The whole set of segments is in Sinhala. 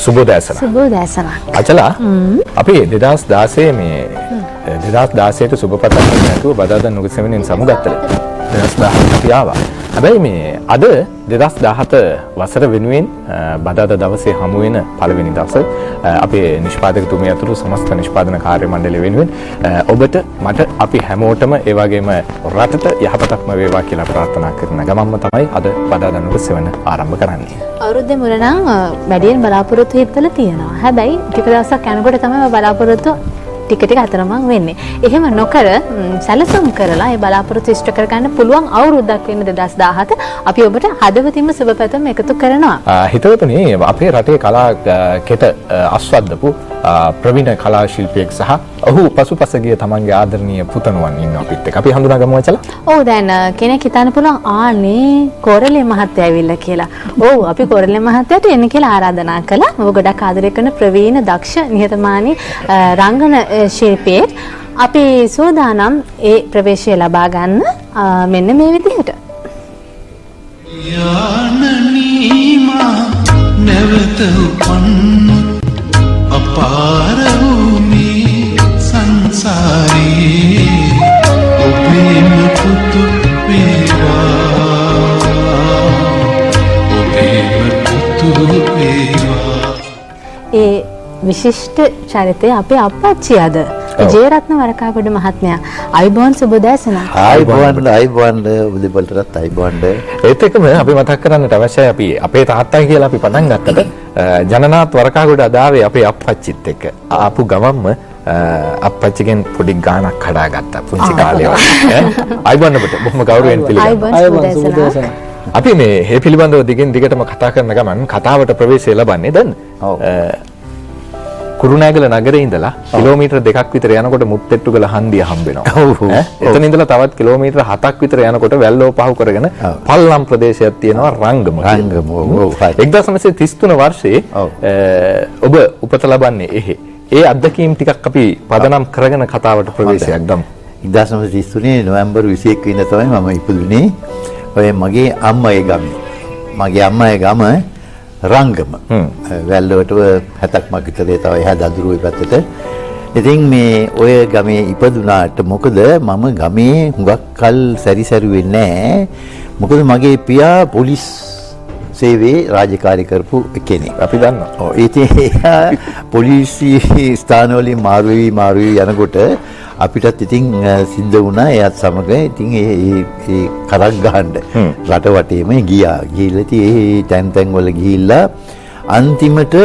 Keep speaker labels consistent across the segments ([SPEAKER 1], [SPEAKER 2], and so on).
[SPEAKER 1] සුබෝදෑසන.
[SPEAKER 2] සුබෝදෑසන.
[SPEAKER 1] අචලා අපි 2016 මේ 2016ට සුබපතක් නැතුව බදාදා නුගසෙවණෙන් සමුගත්තල 2017 අපි ආවා. හැබැයි මේ අද 2017 වසර වෙනුවෙන් බදාදා දවසේ හමු වෙන පළවෙනි දවස අපේ නිෂ්පාදකතුමිය ඇතුළු සමස්ත නිෂ්පාදන කාර්ය මණ්ඩලය වෙනුවෙන් ඔබට මට අපි හැමෝටම ඒ වගේම රටට යහපතක්ම වේවා කියලා ප්‍රාර්ථනා කරන ගමන්ම තමයි අද බදාදා නුගසෙවණ ආරම්භ කරන්නේ.
[SPEAKER 2] අවුරුද්දේ මුල නම් වැඩියෙන් බලාපොරොත්තු හිටලා තියෙනවා. හැබැයි ටික දවසක් යනකොට තමයි බලාපොරොත්තු ටික අතරමං වෙන්නේ. එහෙම නොකර සැලසුම් කරලා ඒ බලාපොරොත්තු ඉෂ්ට කර ගන්න පුළුවන් අවුරුද්දක් වෙන 2017 අපි ඔබට හදවතින්ම සුබපැතුම් එකතු කරනවා.
[SPEAKER 1] හිතවතුනි අපේ රටේ කලා කෙට අස්වද්දපු ප්‍රවීණ කලා ශිල්පියෙක් සහ ඔහු පසුපසගිය තමන්ගේ ආදරණීය පුතණුවන් ඉන්නවා අපිත් එක්ක. අපි හඳුනාගමු අචලා.
[SPEAKER 2] ඔව් දැන් කෙනෙක් හිතන්න පුළුවන් ආනේ කොරළේ මහත්තයා ඇවිල්ලා කියලා. ඔව් අපි කොරළේ මහත්තයාට එන්න කියලා ආරාධනා කළා. ඔබ ගොඩක් ආදරය කරන ප්‍රවීණ දක්ෂ නිහතමානී රංගන ශිල්පියෙක්. අපි සෝදානම් ඒ ප්‍රවේශය ලබා ගන්න මෙන්න මේ විදිහට.
[SPEAKER 3] යානනීමා නැවත උපන් අපාර වූමේ සංසාරේ ඔබේම පුතු වේවා ඔබේම පුතු වේවා.
[SPEAKER 2] ඒ විශිෂ්ට චරිතය අපේ අප්පච්චි අද ජයරත්න වරකාගොඩ මහත්මයා. අයිබෝන් සුබෝදෑසන.
[SPEAKER 4] අයිබෝන් උදේපල්ටත් අයිබෝන්.
[SPEAKER 1] ඒත් එක්කම අපි මතක් කරන්නට අවශ්‍යයි අපි අපේ තාත්තා කියලා අපි පටන් ගත්තට ජනනාත් වරකාගොඩ අදාවේ අපේ අප්පච්චිත් එක්ක ආපු ගමන්ම අප්පච්චිගෙන් පොඩි ගානක් කඩාගත්තා පුංචි කාලේ වගේ. අයිබෝන් ඔබට බොහොම ගෞරවයෙන් පිළිගන්නවා. අපි මේ මේ පිළිබඳව දිගින් දිගටම කතා කරන ගමන් කතාවට ප්‍රවේශය ලබන්නේ දැන් කුරුණෑගල නගරේ ඉඳලා කිලෝමීටර් 2ක් විතර යනකොට මුත්තෙට්ටුගල හන්දිය හම්බ වෙනවා. එතන ඉඳලා තවත් කිලෝමීටර් 7ක් විතර යනකොට වැල්ලෝ පහු කරගෙන පල්ලම් ප්‍රදේශයක් තියෙනවා රංගම. 1933 වර්ෂයේ ඔබ උපත ලබන්නේ එහෙ. ඒ අත්දැකීම් ටිකක් අපි පදනම් කරගෙන කතාවට ප්‍රවේශයක් ගමු.
[SPEAKER 4] 1933 නොවැම්බර් 21 වෙනිදා තමයි මම ඉපදුනේ. ඔය මගේ අම්මගේ ගමේ. මගේ අම්මගේ ගම රංගම වැල්ලවට 70ක් විතර තව එහා දදුරුවේ පැත්තට. ඉතින් මේ ඔය ගමේ ඉපදුනාට මොකද මම ගමේ හුඟක් කල් සැරිසැරුවේ නැහැ. මොකද මගේ පියා පොලිස් සේවයේ රාජකාරී කරපු කෙනෙක්.
[SPEAKER 1] අපි දන්නවා.
[SPEAKER 4] ඔව් ඉතින් පොලිසි ස්ථානවලින් මාරු වෙවි යනකොට අපිටත් ඉතින් සිද්ධ වුණා එයත් සමග ඉතින් ඒ කරක් ගහන්න රට වටේම ගියා. ගිහිල්ලා ඉතින් ඒ තැන් වල ගිහිල්ලා අන්තිමට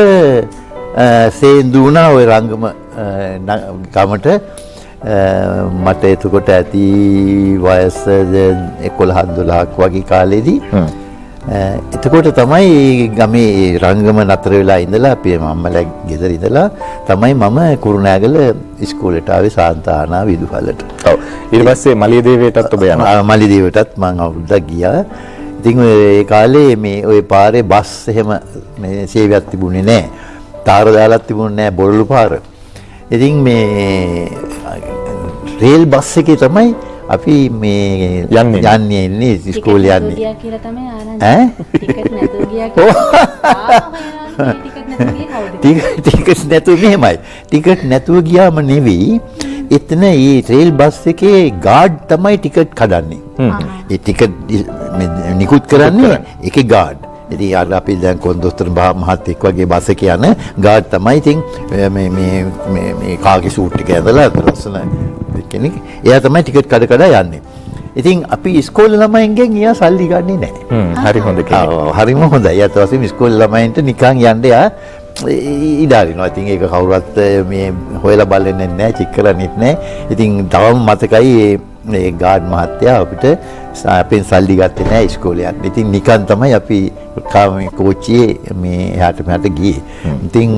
[SPEAKER 4] සේන්දු වුණා ওই රංගම ගමට. මට එතකොට ඇති වයස 11-12ක් වගේ කාලෙදී එතකොට තමයි ගමේ රංගම නතර වෙලා ඉඳලා අපි මම්මලා ගෙදර ඉඳලා තමයි මම කුරුණෑගල ඉස්කෝලේට ආවේ සාන්තානා විදුහලට.
[SPEAKER 1] ඔව්. ඊට පස්සේ මලියදේවයටත් ඔබ යනවා.
[SPEAKER 4] මලියදේවයටත් මම අවුරුද්දක් ගියා. ඉතින් ඒ කාලේ මේ ওই පාරේ බස් එහෙම මේ සේවයක් තිබුණේ නැහැ. තාර දාලා තිබුණේ නැහැ බොරළු පාර. ඉතින් මේ රේල් බස් එකේ තමයි අපි මේ යන්නේ ඉන්නේ ඉස්කෝලේ යන්නේ. ටිකට් නැතුව ගියා කියලා තමයි ආරංචි. ටිකට් නැතුව ගියා කියලා. ටිකට් නැතුව මෙහෙමයි. ටිකට් නැතුව ගියාම නෙවෙයි. එතන මේ රේල් බස් එකේ ගාඩ් තමයි ටිකට් කඩන්නේ. ඒ ටිකට් නිකුත් කරන්නේ ඒකේ ගාඩ්. ඉතින් අපි දැන් කොන්දොස්තර මහත්තයෙක් වගේ බස් එකේ යන ගාඩ් තමයි ඉතින් මේ කාගේ සූට් එක ඇඳලා ලස්සන කෙනෙක්. එයා තමයි ටිකට් කඩ යන්නේ. ඉතින් අපි ඉස්කෝලේ ළමයින්ගෙන් එයා සල්ලි ගන්නෙ නැහැ.
[SPEAKER 1] හරි හොඳ කෙනෙක්.
[SPEAKER 4] හරිම හොඳයි. ඊට පස්සේ ඉස්කෝලේ ළමයින්ට නිකන් යන්න එයා ඉඩාරිනවා. ඉතින් ඒක කවුරුත් මේ හොයලා බලන්නේ නැහැ, චෙක් කරන්නේත් නැහැ. ඉතින් තවම මතකයි මේ ගාඩ් මහත්තයා අපිට අපෙන් සල්ලි ගත්තේ නැහැ ඉස්කෝලේ යන්න. ඉතින් නිකන් තමයි අපි කෝච්චියේ මේ එහාට මෙහාට ගියේ. ඉතින්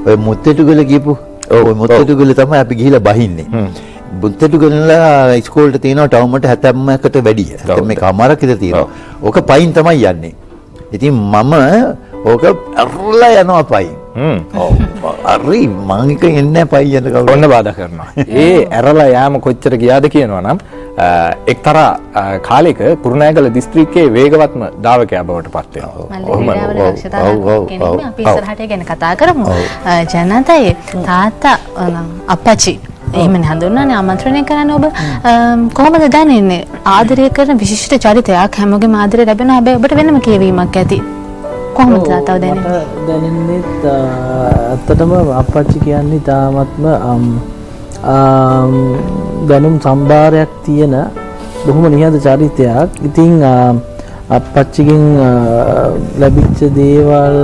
[SPEAKER 4] ඔය මුත්තේටුගල ගියපු ඔය මුත්තේටුගල තමයි අපි ගිහිලා බහින්නේ. මුත්තේටුගලලා ඉස්කෝලේට තියෙනවා ටවුමට 70කට වැඩිය. මේ කමාරක් ඉඳ තියෙනවා. ඕක පයින් තමයි යන්නේ. ඉතින් මම ඕක අරලා යනවා පයින්. හරි මං එක එන්නේ පයින් යන කවුරු
[SPEAKER 1] ඔන්න බාධා කරනවා. ඒ ඇරලා යාම කොච්චර ගියාද කියනවා නම් එක්තරා කාලයක කුරුණෑගල දිස්ත්‍රික්කයේ වේගවත්ම ධාවකයා බවට පත් වෙනවා.
[SPEAKER 2] අපි ඉස්සරහට ගැන කතා කරමු. ජනතයි තාත්තා අප්පච්චි එහෙමනේ හඳුන්වන්නේ ආමන්ත්‍රණය කරන්නේ ඔබ කොහොමද දැනෙන්නේ? ආදරය කරන විශිෂ්ට චරිතයක් හැමෝගෙම ආදරය ලැබෙනවා. හැබැයි ඔබට වෙනම කියවීමක් ඇති. කොහොමද තාත්තව දැනෙන්නේ?
[SPEAKER 5] දැනෙන්නේ ඇත්තටම අප්පච්චි කියන්නේ තාමත්ම දැනුම් සම්භාරයක් තියෙන බොහොම නිහඬ චරිතයක්. ඉතින් අප්පච්චිගෙන් ලැබිච්ච දේවල්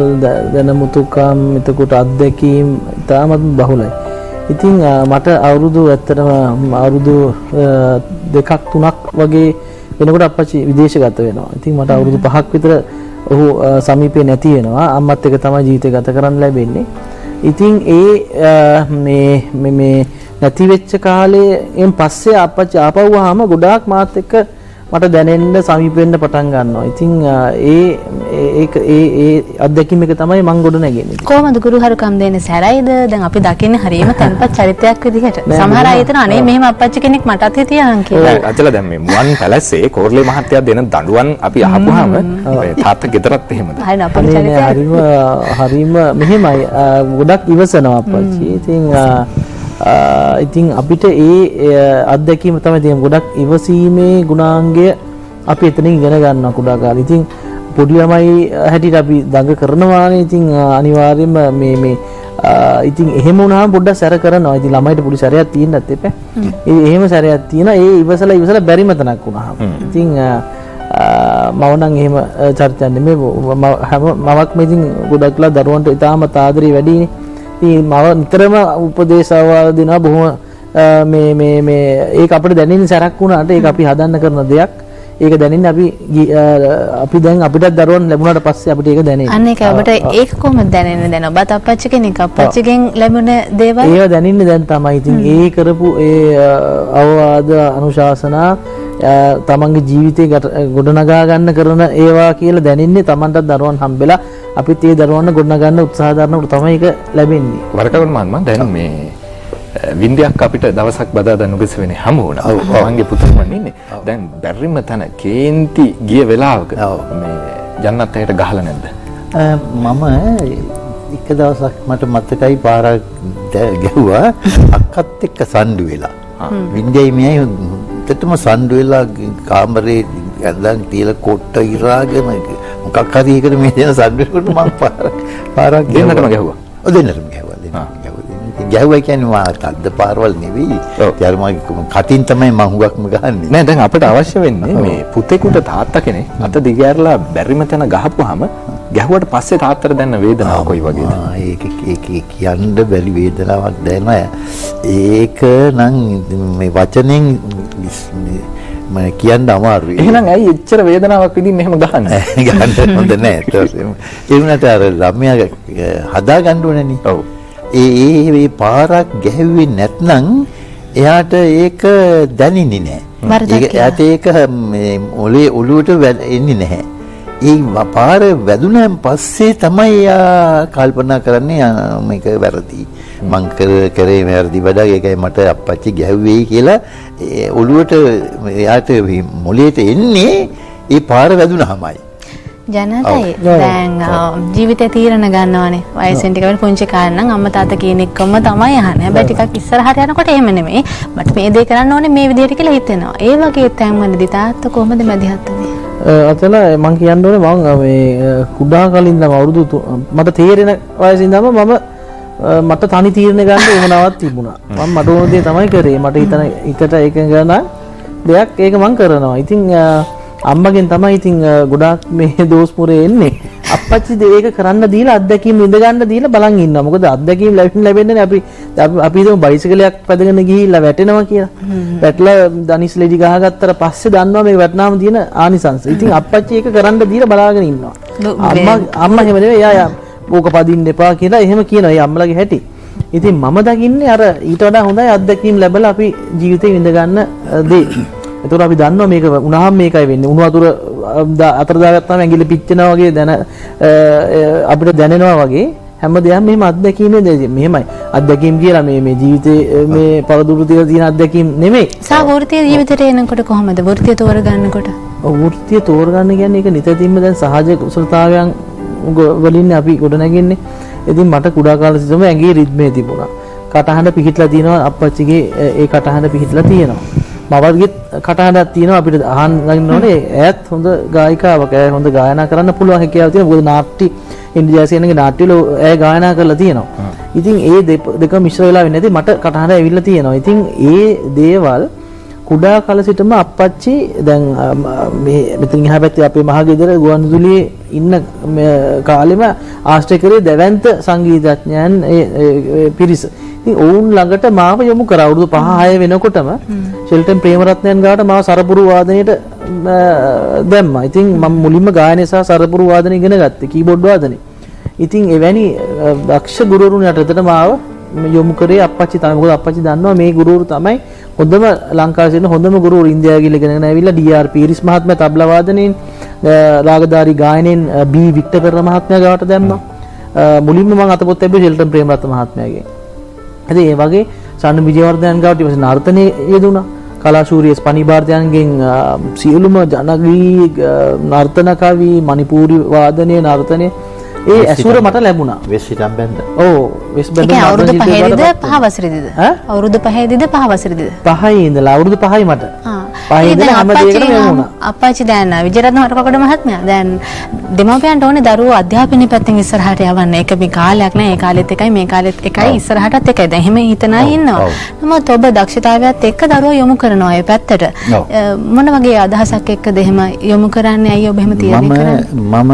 [SPEAKER 5] දැනුමුතුකම් එතකොට අත්දැකීම් තාමත්ම බහුලයි. ඉතින් මට අවුරුදු ඇත්තටම අවුරුදු 2ක් 3ක් වගේ වෙනකොට අප්පච්චි විදේශගත වෙනවා. ඉතින් මට අවුරුදු 5ක් විතර ඔහු සමීපේ නැති වෙනවා. අම්මත් එක්ක තමයි ජීවිතය ගත කරන්න ලැබෙන්නේ. ඉතින් මේ නැති වෙච්ච කාලයෙන් පස්සේ අප්පච්චි ආපහුවාම ගොඩාක් මාත් එක්ක මට දැනෙන්න සමීප වෙන්න පටන් ගන්නවා. ඉතින් ඒ අත්දැකීම එක තමයි මම ගොඩ නැගෙන්නේ.
[SPEAKER 2] කොහොමද ගුරුහරුකම් දෙන්නේ? සැරයිද? දැන් අපි දකින්නේ හරියම තැන්පත් චරිතයක් විදිහට. සමහර අය හිතන අනේ මෙහෙම අප්පච්චි කෙනෙක් මටත් හිටියනම් කියලා.
[SPEAKER 1] අචල දැන් මේ මුවන් පැලස්සේ කෝරළේ මහත්තයා දෙන දඬුවම් අපි අහපුවාම තාත්තා ගෙදරත් එහෙමද?
[SPEAKER 5] හරිම මෙහෙමයි. ගොඩක් ඉවසනවා අප්පච්චි. ඉතින් අපිට ඒ අත්දැකීම තමයි තියෙන්නේ. ගොඩක් ඉවසීමේ ගුණාංගය අපි එතනින් ඉගෙන ගන්නවා කුඩා කාලේ. ඉතින් පොඩි ළමයි හැටියට අපි දඟ කරනවානේ. ඉතින් අනිවාර්යයෙන්ම මේ ඉතින් එහෙම වුණාම පොඩ්ඩක් සැර කරනවා. ඉතින් ළමයිට පොඩි සැරයක් තියෙන්නත් එපා. එහෙම සැරයක් තියෙනවා. ඒ ඉවසලා බැරිම තැනක් වුණාම. ඉතින් මම නම් එහෙම චරිතයක් නෙමෙයි. මමක් ඉතින් ගොඩක්ලා දරුවන්ට ඉතාමත් ආදරේ වැඩිනේ. ඉතින් මම නිතරම උපදේශවල් දෙනවා බොහොම මේ ඒක අපිට දැනෙන සැරක් වුණාට ඒක අපි හදන්න කරන දෙයක්. ඒක දැනෙන්නේ අපි දැන් අපිටත් දරුවන් ලැබුණාට පස්සේ අපිට ඒක දැනෙන්නේ.
[SPEAKER 2] අන්න ඒක ඔබට ඒක කොහොමද දැනෙන්නේ? දැන් ඔබත් අප්පච්චි කෙනෙක් අප්පච්චිගෙන් ලැබුණ දේවල්
[SPEAKER 5] ඒව දැනෙන්නේ දැන් තමයි. ඉතින් ඒ කරපු අවවාද අනුශාසනා තමන්ගේ ජීවිතේ ගොඩනගා ගන්න කරන ඒවා කියලා දැනෙන්නේ තමන්ටත් දරුවන් හම්බෙලා අපිත් ඒ දරුවන්ව ගොඩනගා ගන්න උත්සාහ කරනකොට තමයි ඒක ලැබෙන්නේ.
[SPEAKER 1] වරකවල මම දැන් මේ වින්දියක් අපිට දවසක් බදාදා නුගසවෙනේ හමු වුණා. මගේ පුතුම ඉන්නේ. දැන් බැරිම තැන කේන්ති ගිය වෙලාවක මේ ජන්නත් ඇයට ගහලා නැද්ද?
[SPEAKER 4] මම එක දවසක් මට මතකයි පාරක් ගැහුවා අක්කත් එක්ක සම්ඩු වෙලා. වින්දියයි මෙයයි උත්තටම සම්ඩු වෙලා කාමරේ ඇඳන් තියලා කොට්ට ඉරාගෙන මොකක් හරි එකට මේ දෙන සම්ඩු කොට මම පාරක්
[SPEAKER 1] දෙන්නටම ගැහුවා.
[SPEAKER 4] දෙන්නටම ගැහුවා. ගැහුවා කියන්නේ මා තද්ද පාරවල් නෙවෙයි. ඊයර මම කටින් තමයි මම හුඟක්ම ගහන්නේ.
[SPEAKER 1] නෑ දැන් අපිට අවශ්‍ය වෙන්නේ මේ පුතේකට තාත්තා කෙනෙක් අත දිගෑරලා බැරිම තැන ගහපුවාම ගැහුවට පස්සේ තාත්තට දැනෙන වේදනාව කොයි වගේද?
[SPEAKER 4] ඒක කියන්න බැරි වේදනාවක් දැනෙනවා. ඒක නම් මේ වචනෙන් මම කියන්න අමාරුයි.
[SPEAKER 1] එහෙනම් ඇයි එච්චර වේදනාවක් විඳින්න එහෙම ගහන්නේ?
[SPEAKER 4] ගහන්න හොඳ නෑ. ඒ වුණාට අර ළමයා හදා ගන්න ඕනනේ. ඔව්. ඒ පාරක් ගැහුවේ නැත්නම් එයාට ඒක දැනෙන්නේ නැහැ. එයාට ඒක මේ ඔළුවට එන්නේ නැහැ. ඒ පාර වැදුනන් පස්සේ තමයි එයා කල්පනා කරන්නේ මේක වැරදි. මං කරේ වැරදි වැඩක්. ඒකයි මට අප්පච්චි ගැහුවේ කියලා ඔළුවට එයාට මොළයට එන්නේ ඒ පාර වැදුනහමයි.
[SPEAKER 2] ජනතයි දැන් ජීවිතේ තීරණ ගන්නවනේ. වයසෙන් ටික වෙන පුංචි කාලේ නම් අම්මා තාත්තා කියන එකම තමයි අහන්නේ. හැබැයි ටිකක් ඉස්සරහට යනකොට එහෙම නෙමෙයි. මට මේ දේ කරන්න ඕනේ මේ විදිහට කියලා හිතෙනවා. ඒ වගේ තැන්වලදී තාත්තා කොහොමද මැදිහත් වෙන්නේ?
[SPEAKER 5] අතන මම කියන්න ඕනේ මම මේ කුඩා කාලේ ඉඳන් අවුරුදු මට තේරෙන වයසේ ඉඳන්ම මට තනි තීරණ ගන්න උවමනාවක් තිබුණා. මට ඕන දේ තමයි කරේ. මට හිතට එකඟ කරන දෙයක් ඒක මම කරනවා. ඉතින් අම්මගෙන් තමයි ඉතින් ගොඩාක් මේ දෝස් මුරේ එන්නේ. අප්පච්චි ඒක කරන්න දීලා අත්දැකීම් ඉඳ ගන්න දීලා බලන් ඉන්නවා. මොකද අත්දැකීම් ලැබෙන්නේ අපි හිතමු බයිසිකලයක් පැදගෙන ගිහිල්ලා වැටෙනවා කියලා. වැටලා දනිස් ලෙඩි ගහගත්තට පස්සේ දන්නවා මේ වැටනාම තියෙන ආනිසංස. ඉතින් අප්පච්චි ඒක කරන්න දීලා බලාගෙන ඉන්නවා. අම්මා එහෙම නෙවෙයි එයා ඕක පදින්න එපා කියලා එහෙම කියනවා. ඒ අම්මලාගේ හැටි. ඉතින් මම දකින්නේ අර ඊට වඩා හොඳයි අත්දැකීම් ලැබලා අපි ජීවිතේ විඳ ගන්න දේ. ඒතකොට අපි දන්නවා මේක උනහම මේකයි වෙන්නේ. උණු වතුර අතර දාගත්තාම ඇඟිලි පිච්චෙනවා වගේ අපිට දැනෙනවා වගේ හැම දෙයක්ම මෙහෙම අත්දැකීමේ මෙහෙමයි. අත්දැකීම් කියලා මේ ජීවිතේ මේ පරදුරු තියලා තියෙන අත්දැකීම් නෙමෙයි.
[SPEAKER 2] වෘත්තීය ජීවිතේට එනකොට කොහොමද වෘත්තීය තෝරගන්නකොට?
[SPEAKER 5] වෘත්තීය තෝරගන්න කියන්නේ ඒක නිතරම දැන් සහජ කුසලතාවයන් වලින් අපි ගොඩනගන්නේ. ඉතින් මට කුඩා කාලේ සිටම ඇඟේ රිද්මේ තිබුණා. කටහඬ පිහිටලා තියෙනවා අප්පච්චිගේ ඒ කටහඬ පිහිටලා තියෙනවා. මවගේ කටහඬක් තියෙනවා අපිට අහන්න ගන්නෝනේ ඈත් හොඳ ගායිකාවක්. ඇය හොඳ ගායනා කරන්න පුළුවන් හැකියාව තියෙනවා. මොකද නාට්‍ය ඉන්දියාසියන්ගේ නාට්‍ය වල ඇය ගායනා කරලා තියෙනවා. ඉතින් ඒ දෙක මිශ්‍ර වෙලා වෙන්නේ නැති මට කටහඬ ඇවිල්ලා තියෙනවා. ඉතින් ඒ දේවල් කුඩා කාල සිටම අප්පච්චි දැන් මේ මෙතන එහා පැත්තේ අපේ මහගෙදර ගුවන්විදුලියේ ඉන්න කාලෙම ආශ්‍රය කරේ දැවැන්ත සංගීතඥයන් ඒ පිරිස. ඉතින් ඔවුන් ළඟට මාව යොමු කරා අවුරුදු 5-6 වෙනකොටම ෂෙල්ටන් ප්‍රේමරත්නයන් ගාවට මාව සරපුරු වාදනයට දැම්මා. ඉතින් මම මුලින්ම ගායනය සහ සරපුරු වාදනය ඉගෙන ගත්තේ කීබෝඩ් වාදනය. ඉතින් එවැනි දක්ෂ ගුරුවරුන් යටතට මාව යොමු කරේ අප්පච්චි තමයි. මොකද අප්පච්චි දන්නවා මේ ගුරුවරු තමයි හොඳම ලංකාවේ සිටින හොඳම ගුරුවරු. ඉන්දියාව ගිහලා ඉගෙනගෙන ආවිල්ලා ඩී.ආර්. පීරිස් මහත්මයා තබ්ලා වාදනයෙන් රාගධාරී ගායනයෙන් බී වික්ටර් කරන මහත්මයා ගාවට දැම්මා. මුලින්ම මම අතපොත් ලැබුවේ ෂෙල්ටන් ප්‍රේමරත්න මහත්මයාගෙන්. ඉතින් ඒ වගේ සන්න විජේවර්ධනයන් ගාවට ඊපස්සේ නර්තනයේ යෙදුණා. කලාශූරිය ස්පනි භාරතයන්ගෙන් සියලුම ජනගී නර්තන කවි මණිපූරි වාදනයේ නර්තනයේ ඒ ඇසුර මට ලැබුණා.
[SPEAKER 4] වෙස් හිටම් බැන්ද.
[SPEAKER 5] ඔව් වෙස් බැන්ද.
[SPEAKER 2] ඒක අවුරුදු 5ේදීද 5 වසරේදීද? අවුරුදු 5ේදීද 5 වසරේදීද?
[SPEAKER 5] 5 ඉඳලා අවුරුදු 5යි මට. 5 ඉඳලා හැම දෙයකටම යමුණා.
[SPEAKER 2] අප්පච්චි දැන් විජේරත්න හරකකඩ මහත්මයා දැන් දෙමව්පියන්ට ඕනේ දරුවෝ අධ්‍යාපනය පැත්තෙන් ඉස්සරහට යවන්න. ඒක මේ කාලයක් නෑ. ඒ කාලෙත් එකයි මේ කාලෙත් එකයි ඉස්සරහටත් එකයි. දැන් එහෙම හිතන අය ඉන්නවා. නමුත් ඔබ දක්ෂතාවයත් එක්ක දරුවෝ යොමු කරනවා ඒ පැත්තට. මොන වගේ අදහසක් එක්කද එහෙම යොමු කරන්නේ? ඇයි ඔබ එහෙම තීරණය කරන්නේ?
[SPEAKER 4] මම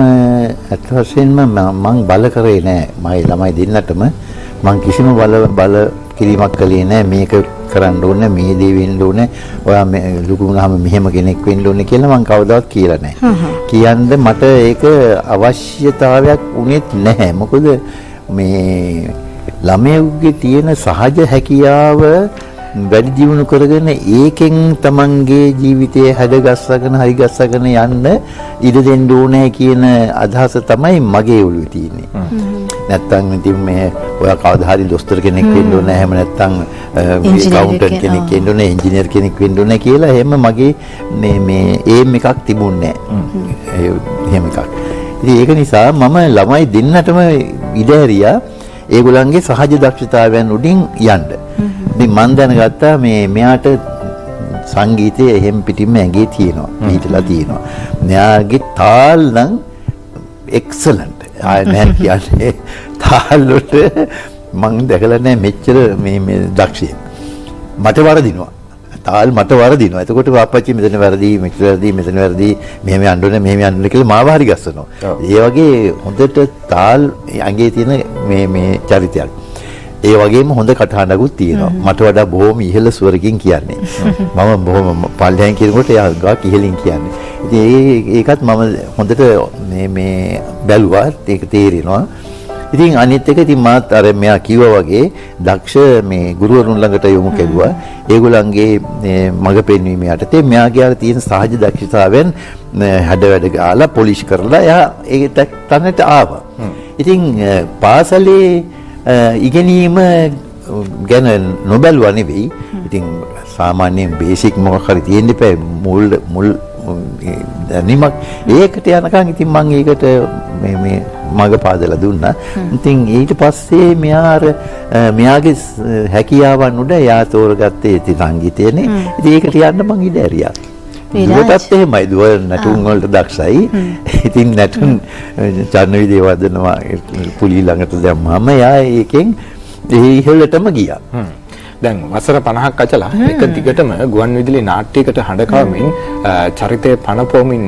[SPEAKER 4] අත් වශයෙන්ම මං බල කරේ නෑ. මයි ළමයි දෙන්නටම මං කිසිම බල කිරීමක් කළේ නෑ. මේක කරන්න ඕනේ, මේ දේ වෙන්න ඕනේ, ඔයා ලොකු වුණාම මෙහෙම කෙනෙක් වෙන්න ඕනේ කියලා මං කවදාවත් කියලා නෑ. කියන්න මට ඒක අවශ්‍යතාවයක් උනේත් නැහැ. මොකද මේ ළමයෙකුගේ තියෙන සහජ හැකියාව වැඩි දියුණු කරගෙන ඒකෙන් තමන්ගේ ජීවිතය හැදගස්සගෙන හරිගස්සගෙන යන්න ඉඩ දෙන්න ඕනේ කියන අදහස තමයි මගේ ඔළුවේ තියෙන්නේ. නැත්තම් ඉතින් මේ ඔයා කවදා හරි දොස්තර කෙනෙක් වෙන්න ඕනේ, එහෙම නැත්තම් කවුන්ටර් කෙනෙක් වෙන්න ඕනේ, ඉංජිනේර් කෙනෙක් වෙන්න ඕනේ කියලා එහෙම මගේ මේ ඒම් එකක් තිබුණේ නැහැ. එහෙම එකක්. ඉතින් ඒක නිසා මම ළමයි දෙන්නටම ඉඩ ඇරියා ඒගොල්ලන්ගේ සහජ දක්ෂතාවයන් උඩින් යන්න. ඉතින් මම දැනගත්තා මේ මෙයාට සංගීතයේ එහෙම් පිටින්ම ඇඟේ තියෙනවා. පිටලා තියෙනවා. මෙයාගේ තාල් නම් එක්සලන්ට්. ආය නැහැ කියන්නේ තාල් වලට මම දැකලා නැහැ මෙච්චර මේ දක්ෂයෙක්. මට වරදිනවා. තාල් මට වරදිනවා. එතකොට අප්පච්චි මෙතන වැරදි, මෙතන වැරදි, මෙහෙම යන්න ඕනේ, මෙහෙම යන්න ඕනේ කියලා මාව හරි ගස්සනවා. ඒ වගේ හොඳට තාල් ඇඟේ තියෙන මේ චරිතයක්. ඒ වගේම හොඳ කටහඬකුත් තියෙනවා. මට වඩා බොහොම ඉහළ ස්වරකින් කියන්නේ. මම බොහොම පල්ලෙන් කියනකොට එයා ගාක් ඉහළින් කියන්නේ. ඉතින් ඒකත් මම හොඳට මේ බැලුවා. ඒක තේරෙනවා. ඉතින් අනිත් එක ඉතින් මාත් අර මෙයා කිව්වා වගේ දක්ෂ මේ ගුරුවරුන් ළඟට යොමු කෙරුවා. ඒගොල්ලන්ගේ මඟ පෙන්වීම යටතේ මෙයාගේ අර තියෙන සහජ දක්ෂතාවයන් හැඩ වැඩ ගාලා පොලිෂ් කරලා එයා ඒ තැනට ආවා. ඉතින් පාසලේ ඉගෙනීම ගැන නොබැලුවා නෙවෙයි. ඉතින් සාමාන්‍යයෙන් බේසික් මොකක් හරි තියෙන්න එපා මුල් දැනීමක්. ඒකට යනකම් ඉතින් මම ඒකට මේ මඟ පාදලා දුන්නා. ඉතින් ඊට පස්සේ මෙයාගේ හැකියාවන් උඩ එයා තෝරගත්තේ ඉතින් සංගීතයනේ. ඉතින් ඒකට යන්න මම ඉඩ ඇරියා. දුවටත් එහෙමයි. දුව නැටුම් වලට දක්ෂයි. ඉතින් නැටුම් චන්න විජේවර්ධන පුලි ළඟට දැම්මම එයා ඒකෙන් ඉහළටම ගියා.
[SPEAKER 1] දැන් වසර 50ක් අචලා එක දිගටම ගුවන් විදුලි නාට්‍යයකට හඬකවමින් චරිතය පනපොමින්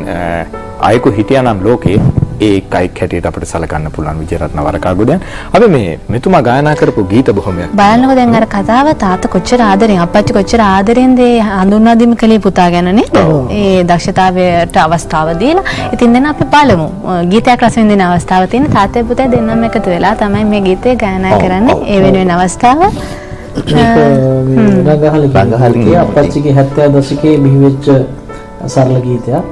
[SPEAKER 1] අයෙකු හිටියානම් ලෝකේ ඒකයි හැටියට අපිට සලකන්න පුළුවන් විජේරත්න වරකාගොඩයන්. අපි මේ මෙතුමා ගායනා කරපු ගීත බොහොමයක්
[SPEAKER 2] බලන්නකො. දැන් අර කතාව තාත්තා කොච්චර ආදරෙන් අප්පච්චි කොච්චර ආදරෙන්ද හඳුන්වා දීම කලේ පුතා ගැන නේද? ඒ දක්ෂතාවයට අවස්ථාව දීලා. ඉතින් දැන් අපි බලමු ගීතයක් රස විඳින අවස්ථාව තියෙන තාත්තයි පුතයි දෙන්නම එකතු වෙලා තමයි මේ ගීතය ගායනා කරන්නේ. ඒ වෙනුවෙන් අවස්ථාව රංගහලිකේ අප්පච්චිගේ 70 දශකයේ බිහිවෙච්ච
[SPEAKER 5] සරල ගීතයක්.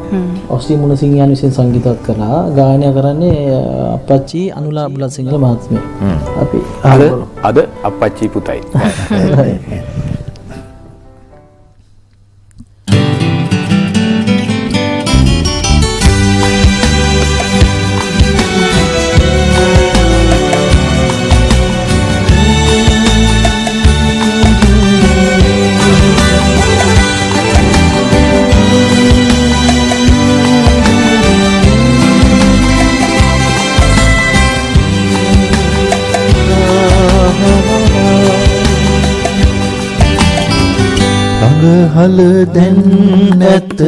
[SPEAKER 5] ඔස්ටි මුණසිංහයන් විසින් සංගීතවත් කළා. ගායනය කරන්නේ අපච්චි අනුලා බුලත්සිංහල මහත්මිය. අපි
[SPEAKER 1] අද අපච්චි පුතයි.
[SPEAKER 4] හල දැන් නැත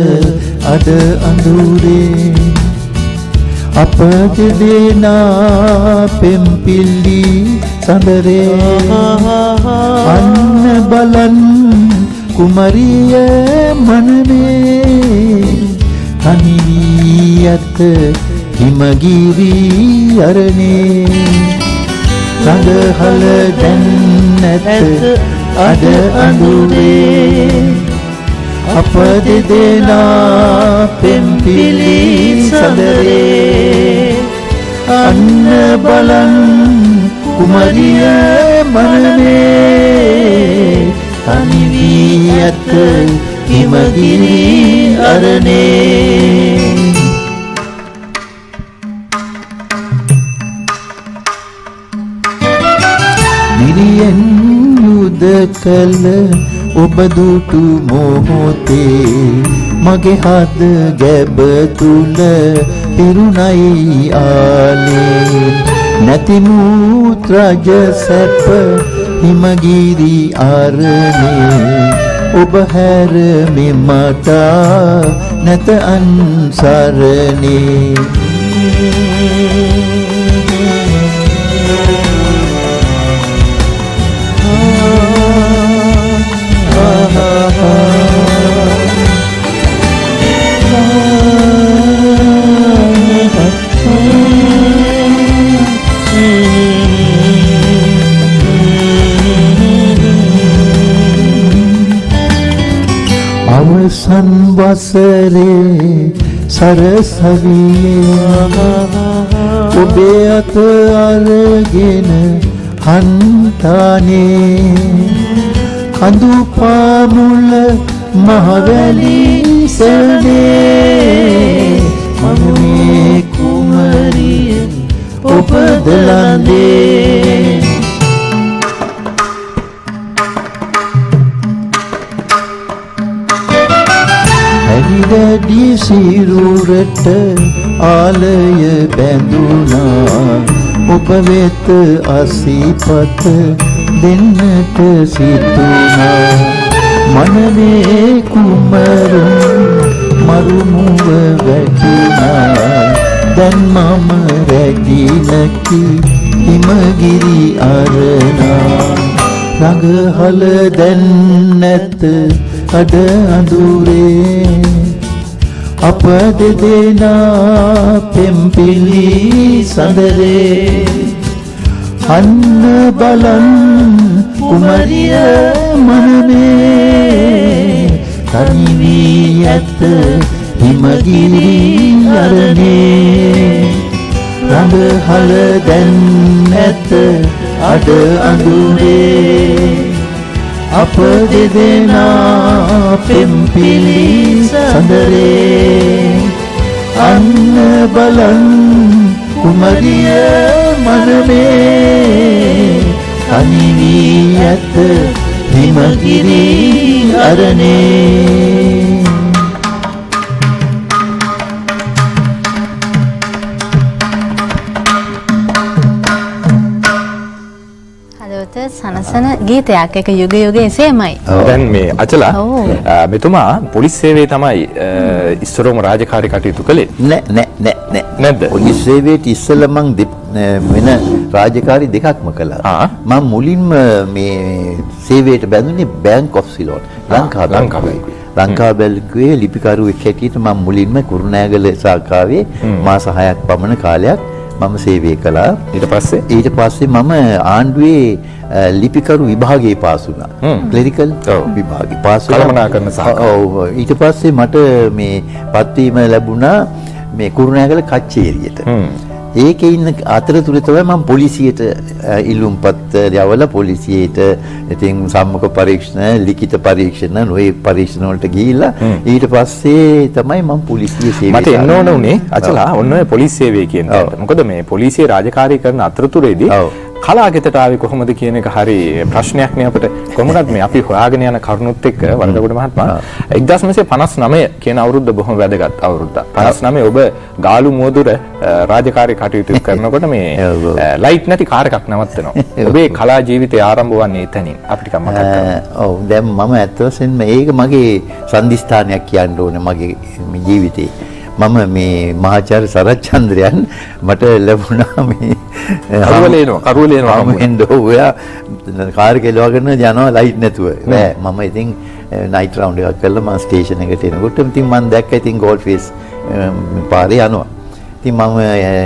[SPEAKER 4] අද අඳුරේ අප දෙදෙනා පෙම්පිලි සඳරේ අන්න බලන් කුමරිය මනමේ තනි වී ඇත හිමගිරි අරණේ රඟහල දැන් නැත අද අඳුරේ අප දෙදෙනා පෙම්පිලි සඳරේ අන්න බලන් කුමරිය මනමේ තනි වී ඇත හිමගිරි අරණේ නිරියෙන් යුද කළ ඔබ දුටු මොහොතේ මගේ හද ගැබ තුල පිරුණයි ආලේ නැති මුත් රජ සැප හිමගිරි අරණේ ඔබ හැර මෙමට නැත අන්සරණේ අවසන් වසරේ සරසවියේ ඔබේ අත අරගෙන හන්තානේ කඳු පාමුල මහවැලි සෙල්නේ මම මේ කුමරිය ඔබ දලන්දේ හැරිදැඩි සිරුරට ආලය බැඳුනා ඔබ වෙත අසිපත දෙන්නට සිතුනා මනමේ කුමරුන් මරුමුව වැටුනා දැන් මම රැඳිනකි හිමගිරි අරණා රඟහල දැන් නැත අද අඳුරේ අප දෙදෙනා පෙම්පිලි සඳරේ අන්න බලන් කුමරිය මනමේ තනි වී ඇත හිමගිරි අරණේ රඟහල දැන් නැත අද අඳුරේ අප දෙදෙනා පෙම්පිලි සඳරේ අන්න බලන් කුමරිය මනමේ තනි වී ඇත හිමගිරි අරණේ
[SPEAKER 2] සනසන ගීතයක් එක යුග යුගයේ එසේමයි.
[SPEAKER 1] දැන් මේ අචලා මෙතුමා පොලිස් සේවයේ තමයි ඉස්සරෝම රාජකාරී කටයුතු කළේ.
[SPEAKER 4] නෑ
[SPEAKER 1] නැද්ද?
[SPEAKER 4] පොලිස් සේවයට ඉස්සෙල්ලා මං වෙන රාජකාරී දෙකක්ම කළා. මම මුලින්ම මේ සේවයට බැඳුනේ බැංක් ඔෆ් සිලෝන් ලංකා බැංකුවේ ලිපිකරුවෙක් හැටියට මම මුලින්ම කුරුණෑගල ශාඛාවේ මාස 6ක් පමණ කාලයක් මම සේවය කළා.
[SPEAKER 1] ඊට පස්සේ
[SPEAKER 4] මම ආණ්ඩුවේ ලිපිකරු විභාගයේ පාස් වුණා. ක්ලරිකල් විභාගේ පාස්
[SPEAKER 1] කළමනාකරන
[SPEAKER 4] ඔව්. ඊට පස්සේ මට මේ පත්වීම ලැබුණා මේ කුරුණෑගල කච්චේරියට. ඒකේ ඉන්න අතරතුර තමයි මම පොලිසියට ඉල්ලුම්පත් යවලා පොලිසියට ඉතින් සම්මුඛ පරීක්ෂණ, ලිඛිත පරීක්ෂණ, නොයේ පරීක්ෂණ වලට ගිහිල්ලා ඊට පස්සේ තමයි මම පොලිසියේ සේවය
[SPEAKER 1] මට එන්න ඕන උනේ අචලා ඔන්න ඔය පොලිස් සේවය කියන එක. මොකද මේ පොලිසියේ රාජකාරී කරන අතරතුරේදී කලාගෙතට ආවේ කොහොමද කියන එක හරි ප්‍රශ්නයක් නේ අපිට. කොහොමද මේ අපි හොයාගෙන යන කරුණුත් එක්ක වරදගොඩ මහත්මයා 1959 කියන අවුරුද්ද බොහොම වැදගත් අවුරුද්දක්. 59 ඔබ ගාලු මුවදුර රාජකාරී කටයුතු කරනකොට මේ ලයිට් නැති කාර් එකක් නවත්තනවා. ඔබේ කලා ජීවිතය ආරම්භ වන්නේ එතනින්. අපිට ටිකක් මතක් කරගන්න.
[SPEAKER 4] ඔව් දැන් මම ඇත්ත වශයෙන්ම ඒක මගේ සම්දිස්ථානයක් කියන්න ඕනේ මගේ ජීවිතේ. මම මේ මහාචාර්ය සරච්චන්ද්‍රයන් මට ලැබුණා මේ කරුවලේනවා මම ඔයා කාර් කෙලවගෙන යනවා ලයිට් නැතුව බෑ මම ඉතින් නයිට් රවුන්ඩ් එකක් කරලා මම ස්ටේෂන් එකට එනකොට ඉතින් මම දැක්කා ඉතින් ගෝල්ඩ් ෆේස් පාරේ යනවා ඉතින් මම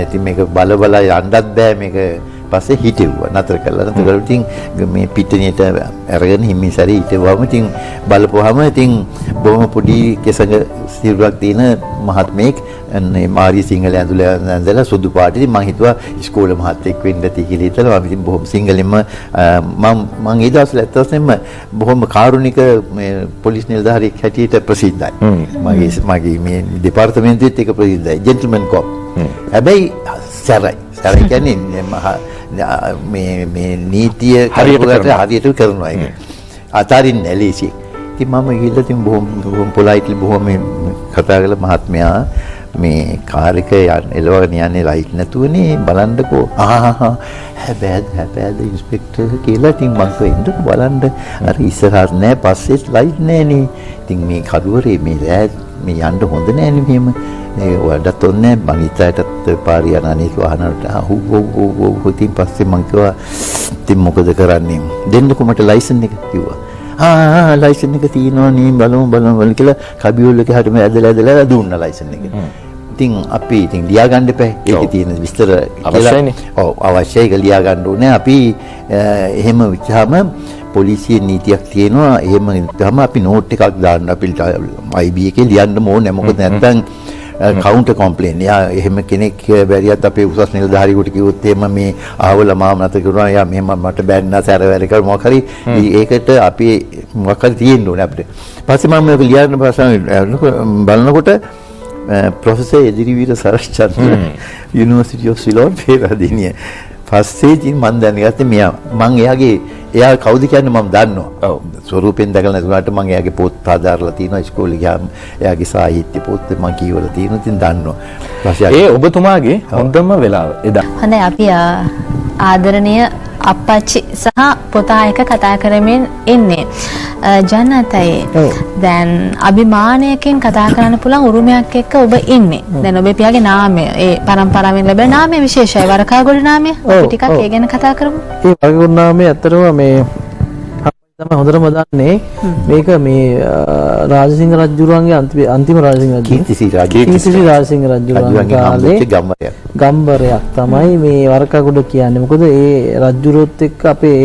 [SPEAKER 4] ඉතින් මේක බල යන්නත් බෑ මේක පස්සේ හිටෙව්වා නතර කළා ඉතින් මේ පිටණියට අරගෙන හිමිසරි හිටවම ඉතින් බලපුවාම ඉතින් බොහොම පොඩි කෙසඟ සිරුරක් තියෙන මහත්මයෙක් අනේ මාරි සිංහල ඇඳලා සුදු පාට ඉතින් මම හිතුවා ඉස්කෝලේ මහත්තයෙක් වෙන්න ඇති කියලා හිතලා මම ඉතින් බොහොම සිංහලෙන්ම මම ඒ දවස්වල ඇත්තටම බොහොම කාරුණික මේ පොලිස් නිලධාරියෙක් හැටියට ප්‍රසිද්ධයි මගේ මේ දෙපාර්තමේන්තුවේත් ඒක ප්‍රසිද්ධයි ජෙන්ටල්මන් කොප් හැබැයි සැරයි කියන්නේ මේ නීතිය හරියට කරනවා ඒක. අතාරින්නේ ලේසියෙන්. ඉතින් මම ගිහලා ඉතින් බොහොම පොලයිට්ලි බොහොම කතා කළා මහත්මයා මේ කාර් එක එලවගෙන යන්නේ ලයිට් නැතුවනේ බලන්නකෝ. හැබැයි ඉන්ස්පෙක්ටර් කියලා ඉතින් මම වෙන්න බලන්න අර ඉස්සරහට නෑ පස්සෙත් ලයිට් නෑනේ. ඉතින් මේ කඩුවරේ මේ යන්න හොඳ නෑනේ මෙහෙම. ඒ වඩත් ඔන්නේ බනිතයටත් පාරේ යන අනිත් වාහනවලට ඔව් ඉතින් පස්සේ මං කිව්වා ඉතින් මොකද කරන්නේ දෙන්නකො මට ලයිසන් එක කිව්වා ලයිසන් එක තියෙනවා නේ බලමු කියලා කබියුල් එකේ හැටම ඇදලා දුන්නා ලයිසන් එක ඉතින් අපි ඉතින් ලියා ගන්න එපා ඒකේ තියෙන විස්තර
[SPEAKER 1] අවශ්‍යයිනේ
[SPEAKER 4] ඔව් අවශ්‍යයි ඒක ලියා ගන්න ඕනේ අපි එහෙම විචාම පොලිසියේ නීතියක් තියෙනවා එහෙම ඉතම අපි නෝට් එකක් දාන්න අපිට IB එකේ ලියන්න ඕනේ මොකද නැත්නම් කවුන්ටර් කම්ප්ලේන් යා එහෙම කෙනෙක් බැරියත් අපේ උසස් නිලධාරියෙකුට කිව්වොත් එහෙම මේ ආවල මාව නැත කරුණා යා මෙහෙම මට බෑන්නා සැරවැර කර මොකක් හරි ඒකට අපි මොකක් හරි තියෙන්න ඕනේ අපිට පස්සේ මම මේක ලියන්න බලනකොට professor Ediriweera Sarachchandra university of Ceylon Peradeniya පස්සේ ඉතින් මම දැනගත්තේ මම එයා කවුද කියන්නේ මම දන්නවා. ඔව්. ස්වරූපෙන් දැකලා නැතුණාට මම එයාගේ පොත් ආදාරලා තියෙනවා ඉස්කෝලේ ගියාම එයාගේ සාහිත්‍ය පොත් මම කියවලා තියෙනවා ඉතින් දන්නවා. ඊපස්සේ
[SPEAKER 1] ඒ ඔබතුමාගේ හොඳම වෙලාව එදා.
[SPEAKER 2] හොඳයි අපි ආදරණීය අප්පච්චි සහ පුතා එක කතා කරමින් ඉන්නේ. ජනතයි දැන් අභිමානයකින් කතා කරන්න පුළුවන් උරුමයක් එක්ක ඔබ ඉන්නේ. දැන් ඔබේ පියාගේ නාමය ඒ පරම්පරාවෙන් ලැබෙන නාමය විශේෂයි. වරකාගොඩ නාමය. අපි ටිකක් ඒ ගැන කතා කරමු.
[SPEAKER 5] ඒ වරකාගොඩ නාමය ඇත්තටම මේ තමයි හොඳටම දන්නේ මේක මේ රාජසිංහ රජුරුවන්ගේ අන්තිම රාජසිංහ රජු කීර්තිසිරි රාජසිංහ රජුරුවන්ගේ කාලේ ගම්බරයක් තමයි මේ වරකාගොඩ කියන්නේ. මොකද ඒ රජුරුවත් එක්ක අපේ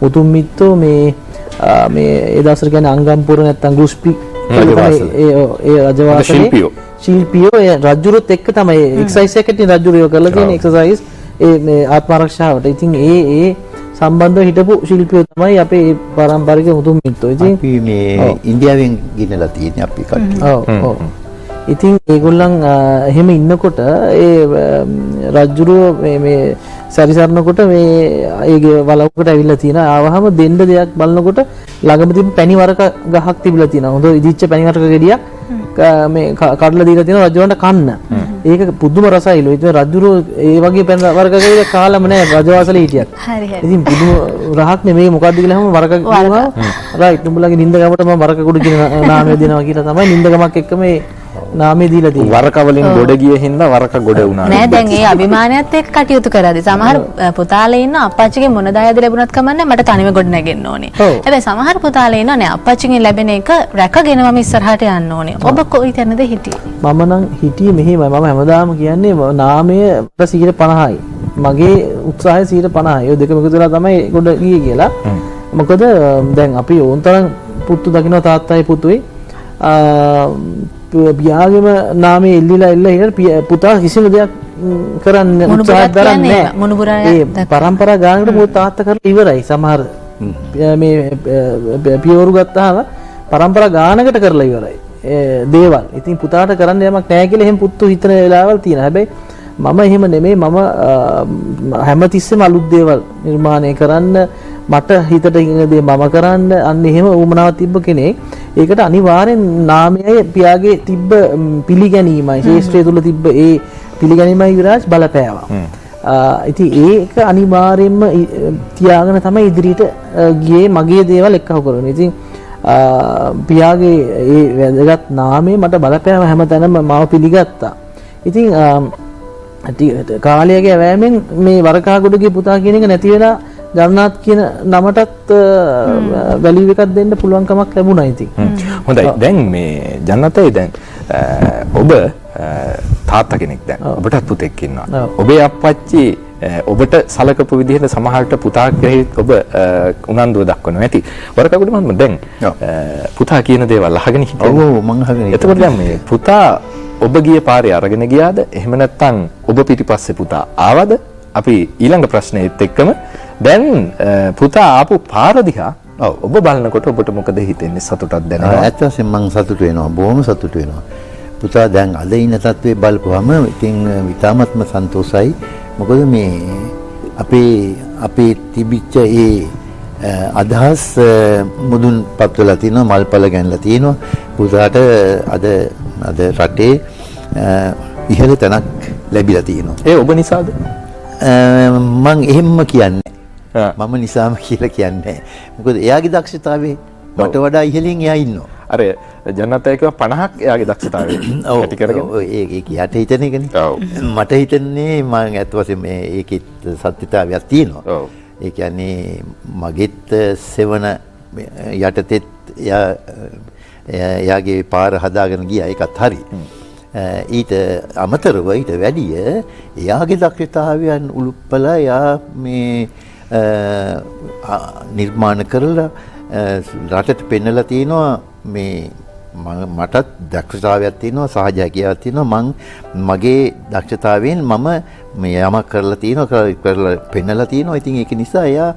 [SPEAKER 5] උතුම් මිත්තෝ මේ ඒ දවස්වල කියන්නේ අංගම්පුර නැත්තම් ගුස්පි ඒ රජවාසනේ ශිල්පියෝ ඒ රජුරුවත් එක්ක තමයි එක්සයිස් එකකින් රජුරුවෝ කරලා තියෙන එක්සර්සයිස් ඒ ආත්ම ආරක්ෂාවට. ඉතින් ඒ සම්බන්ධව හිටපු ශිල්පියෝ තමයි අපේ පාරම්පරික මුතුන් මිත්තෝ. ඉතින්
[SPEAKER 4] අපි මේ ඉන්දියාවෙන් ගෙනලා තියෙන්නේ අපි කට්ටිය.
[SPEAKER 5] ඔව්. ඉතින් ඒගොල්ලන් එහෙම ඉන්නකොට ඒ රජුරුව මේ සැරිසරනකොට මේ ඒගේ වලවකට ඇවිල්ලා තියෙනවා. ආවහම දෙන්න දෙයක් බලනකොට ළඟම තිබ්බ පැණි වරක ගහක් තිබිලා තියෙනවා. හොඳ ඉදිච්ච පැණි වරක ගෙඩියක් මේ කඩලා දීලා තියෙනවා රජවන්ට කන්න. ඒක පුදුම රසයිලු. ඉතින් රජුරුව ඒ වගේ පැණි වරක ගෙඩියක් කාලම නෑ රජවාසලේ හිටියත්.
[SPEAKER 2] හරි හරි.
[SPEAKER 5] ඉතින් පුදුම රහක් නෙමෙයි මොකද්ද කියලාම වරක කිව්වා. රයිට් නුඹලගේ නින්දගමට මම වරක කුඩු කියන නාමය දෙනවා කියලා තමයි නින්දගමක් එක්ක මේ නාමය දීලා තියෙනවා.
[SPEAKER 1] වරක වලින් ගොඩ ගිය හින්දා වරක ගොඩ වුණා.
[SPEAKER 2] නෑ දැන් ඒ අභිමානයත් එක්ක කටයුතු කරද්දී සමහර පුතාලා ඉන්න අප්පච්චිගේ මොන දායද ලැබුණත් කමන්නේ මට තනිව ගොඩ නැගෙන්න ඕනේ. හැබැයි සමහර පුතාලා ඉන්නවා නෑ අප්පච්චිගෙන් ලැබෙන එක රැකගෙන මම ඉස්සරහට යන්න ඕනේ. ඔබ කොයි තැනද හිටියේ?
[SPEAKER 5] මම නම් හිටියේ මෙහෙමයි. මම හැමදාම කියන්නේ නාමය 50%යි. මගේ උත්සාහය 50%යි. ඔය දෙකම එකතු වෙලා තමයි ගොඩ ගියේ කියලා. මොකද දැන් අපි ඕන්තරම් පුතු දකින්න තාත්තයි පුතුයි පියාගේම නාමයේ එල්ලිලා පුතා කිසිම දෙයක් කරන්න උත්සාහ කරන්නේ නැහැ. ඒ පරම්පරා ගානකට මොකද තාත්තා කරලා ඉවරයි. සමහර මේ පියවරු ගත්තාම පරම්පරා ගානකට කරලා ඉවරයි. දේවල්. ඉතින් පුතාට කරන්න යමක් නැහැ කියලා එහෙම පුතු හිතන වෙලාවල් තියෙනවා. හැබැයි මම එහෙම නෙමෙයි. මම හැමතිස්සෙම අලුත් දේවල් නිර්මාණය කරන්න මට හිතට ඉන්න දේ මම කරන්න අන්න එහෙම උමනාවක් තිබ්බ කෙනෙක්. ඒකට අනිවාර්යෙන් නාමයයි පියාගේ තිබ්බ පිළිගැනීමයි ශේෂ්ත්‍රය තුල තිබ්බ ඒ පිළිගැනීමයි විරාජ් බලපෑවා. ඉතින් ඒක අනිවාර්යෙන්ම තියාගෙන තමයි ඉදිරියට ගියේ මගේ දේවල් එක්කව කරන්නේ. ඉතින් පියාගේ ඒ වැදගත් නාමය මට බලපෑව හැමතැනම මාව පිළිගත්තා. ඉතින් කාලයගේ වැෑමෙන් මේ වරකාගොඩගේ පුතා කියන එක නැති වෙලා ගණනාත් කියන නමටත් වැලියු එකක් දෙන්න පුළුවන් කමක් ලැබුණා ඉතින්.
[SPEAKER 1] හොඳයි. දැන් මේ ජනතේ දැන් ඔබ තාත්තා කෙනෙක් දැන් ඔබටත් පුතෙක් ඉන්නවා. ඔබේ අප්පච්චි ඔබට සලකපු විදිහට සමහරට පුතා කෙරෙහි ඔබ උනන්දුව දක්වනවා ඇති. වරකගොඩ මම දැන් පුතා කියන දේවල් අහගෙන හිටියා.
[SPEAKER 4] ඔව් මං අහගෙන හිටියා.
[SPEAKER 1] එතකොට දැන් මේ පුතා ඔබ ගිය පාරේ අරගෙන ගියාද? එහෙම නැත්නම් ඔබ පිටිපස්සේ පුතා ආවද? අපි ඊළඟ ප්‍රශ්නේත් එක්කම දැන් පුතා ආපු පාර දිහා ඔබ බලනකොට ඔබට මොකද හිතෙන්නේ? සතුටක් දැනෙනවා?
[SPEAKER 4] ඇත්ත වශයෙන්ම මං සතුටු වෙනවා. බොහොම සතුටු වෙනවා. පුතා දැන් අද ඉන්න තත්ත්වේ බලපුවම ඉතින් විතාමත්ම සන්තෝෂයි. මොකද මේ අපේ තිබිච්ච ඒ අදහස් මුදුන් පත්වලා තියෙනවා, මල්පල ගැනලා තියෙනවා. පුතාට අද රටේ ඉහළ තැනක් ලැබිලා තියෙනවා.
[SPEAKER 1] ඒ ඔබ නිසාද?
[SPEAKER 4] මං එහෙම්ම කියන්නේ මම නිසාම කියලා කියන්නේ. මොකද එයාගේ දක්ෂතාවය මට වඩා ඉහළින් එයා ඉන්නවා.
[SPEAKER 1] අර ජනතාවක 50ක් එයාගේ දක්ෂතාවය ඇති කරගෙන
[SPEAKER 4] ඒක යට හිතන එකනේ. මට හිතන්නේ මම ඇත්ත වශයෙන්ම ඒකෙත් සත්‍යතාවයක් තියෙනවා. ඒ කියන්නේ මගෙත් සෙවන යටතෙත් එයාගේ පාර හදාගෙන ගියා. ඒකත් හරි. ඊට අමතරව ඊට වැඩිය එයාගේ දක්ෂතාවයන් උලුප්පලා එයා මේ නිර්මාණ කරලා රටට පෙන්නලා තිනවා. මේ මටත් දක්ෂතාවයක් තියෙනවා, සහජයකියාවක් තියෙනවා. මගේ දක්ෂතාවයෙන් මම මේ යමක් කරලා තියෙනවා, කරලා පෙන්නලා තියෙනවා. ඉතින් ඒක නිසා එයා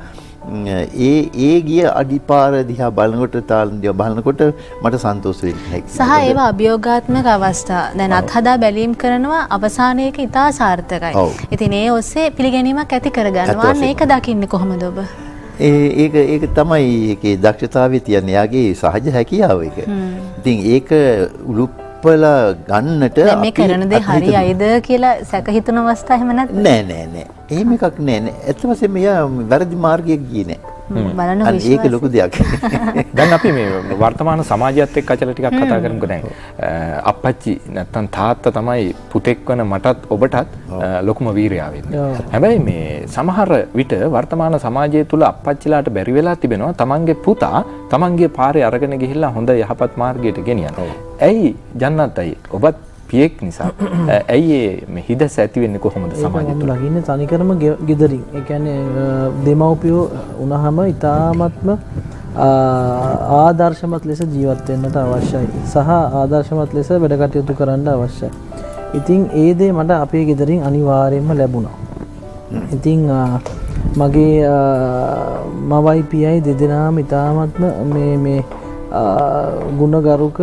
[SPEAKER 4] ඒ ගිය අඩිපාර දිහා බලනකොට තාලන දිහා බලනකොට මට සන්තෝෂ වෙන්නේ.
[SPEAKER 2] සහ ඒවා අභියෝගාත්මක අවස්ථා. දැන් අත්හදා බැලීම් කරනවා අවසානයේක ඉතා සාර්ථකයි. ඉතින් ඒ ඔස්සේ පිළිගැනීමක් ඇති කරගන්නවා. මේක දකින්නේ කොහොමද ඔබ?
[SPEAKER 4] ඒක තමයි ඒකේ දක්ෂතාවය තියන්නේ. යාගේ සහජ හැකියාව ඒක. ඉතින් ඒක උලුප්පලා ගන්නට
[SPEAKER 2] මේ කරන දේ හරියයිද කියලා සැක හිතන අවස්ථා එහෙම නැත්නම්
[SPEAKER 4] නෑ. එහෙම එකක් නෑ. ඇත්ත වශයෙන්ම යා වැරදි මාර්ගයක ගියේ නෑ.
[SPEAKER 2] බලන
[SPEAKER 4] ඒක ලොකු දෙයක්.
[SPEAKER 1] දැන් අපි මේ වර්තමාන සමාජයත් එක්ක අචල ටිකක් කතා කරමුකෝ. දැන් අප්පච්චි නැත්තම් තාත්තා තමයි පුතෙක් වන මටත් ඔබටත් ලොකුම වීරයා වෙන්නේ. හැබැයි මේ සමහර විට වර්තමාන සමාජය තුල අප්පච්චිලාට බැරි වෙලා තිබෙනවා තමන්ගේ පුතා තමන්ගේ පාරේ අරගෙන ගිහිල්ලා හොඳ යහපත් මාර්ගයට ගෙනියන්න. ඇයි ජන්නත් අය ඔබත් පියෙක් නිසා ඇයි මේ හිදස ඇති වෙන්නේ කොහොමද සමාජය තුල?
[SPEAKER 5] ලගින්නේ තනිකරම ගෙදරින්. ඒ කියන්නේ දෙමව්පියෝ වුණාම ඉතාමත්ම ආදර්ශමත් ලෙස ජීවත් වෙන්නට අවශ්‍යයි. සහ ආදර්ශමත් ලෙස වැඩ කටයුතු කරන්න අවශ්‍යයි. ඉතින් ඒ දේ මට අපේ ගෙදරින් අනිවාර්යයෙන්ම ලැබුණා. ඉතින් මගේ මවයි පියයි දෙදෙනාම ඉතාමත්ම මේ ගුණගරුක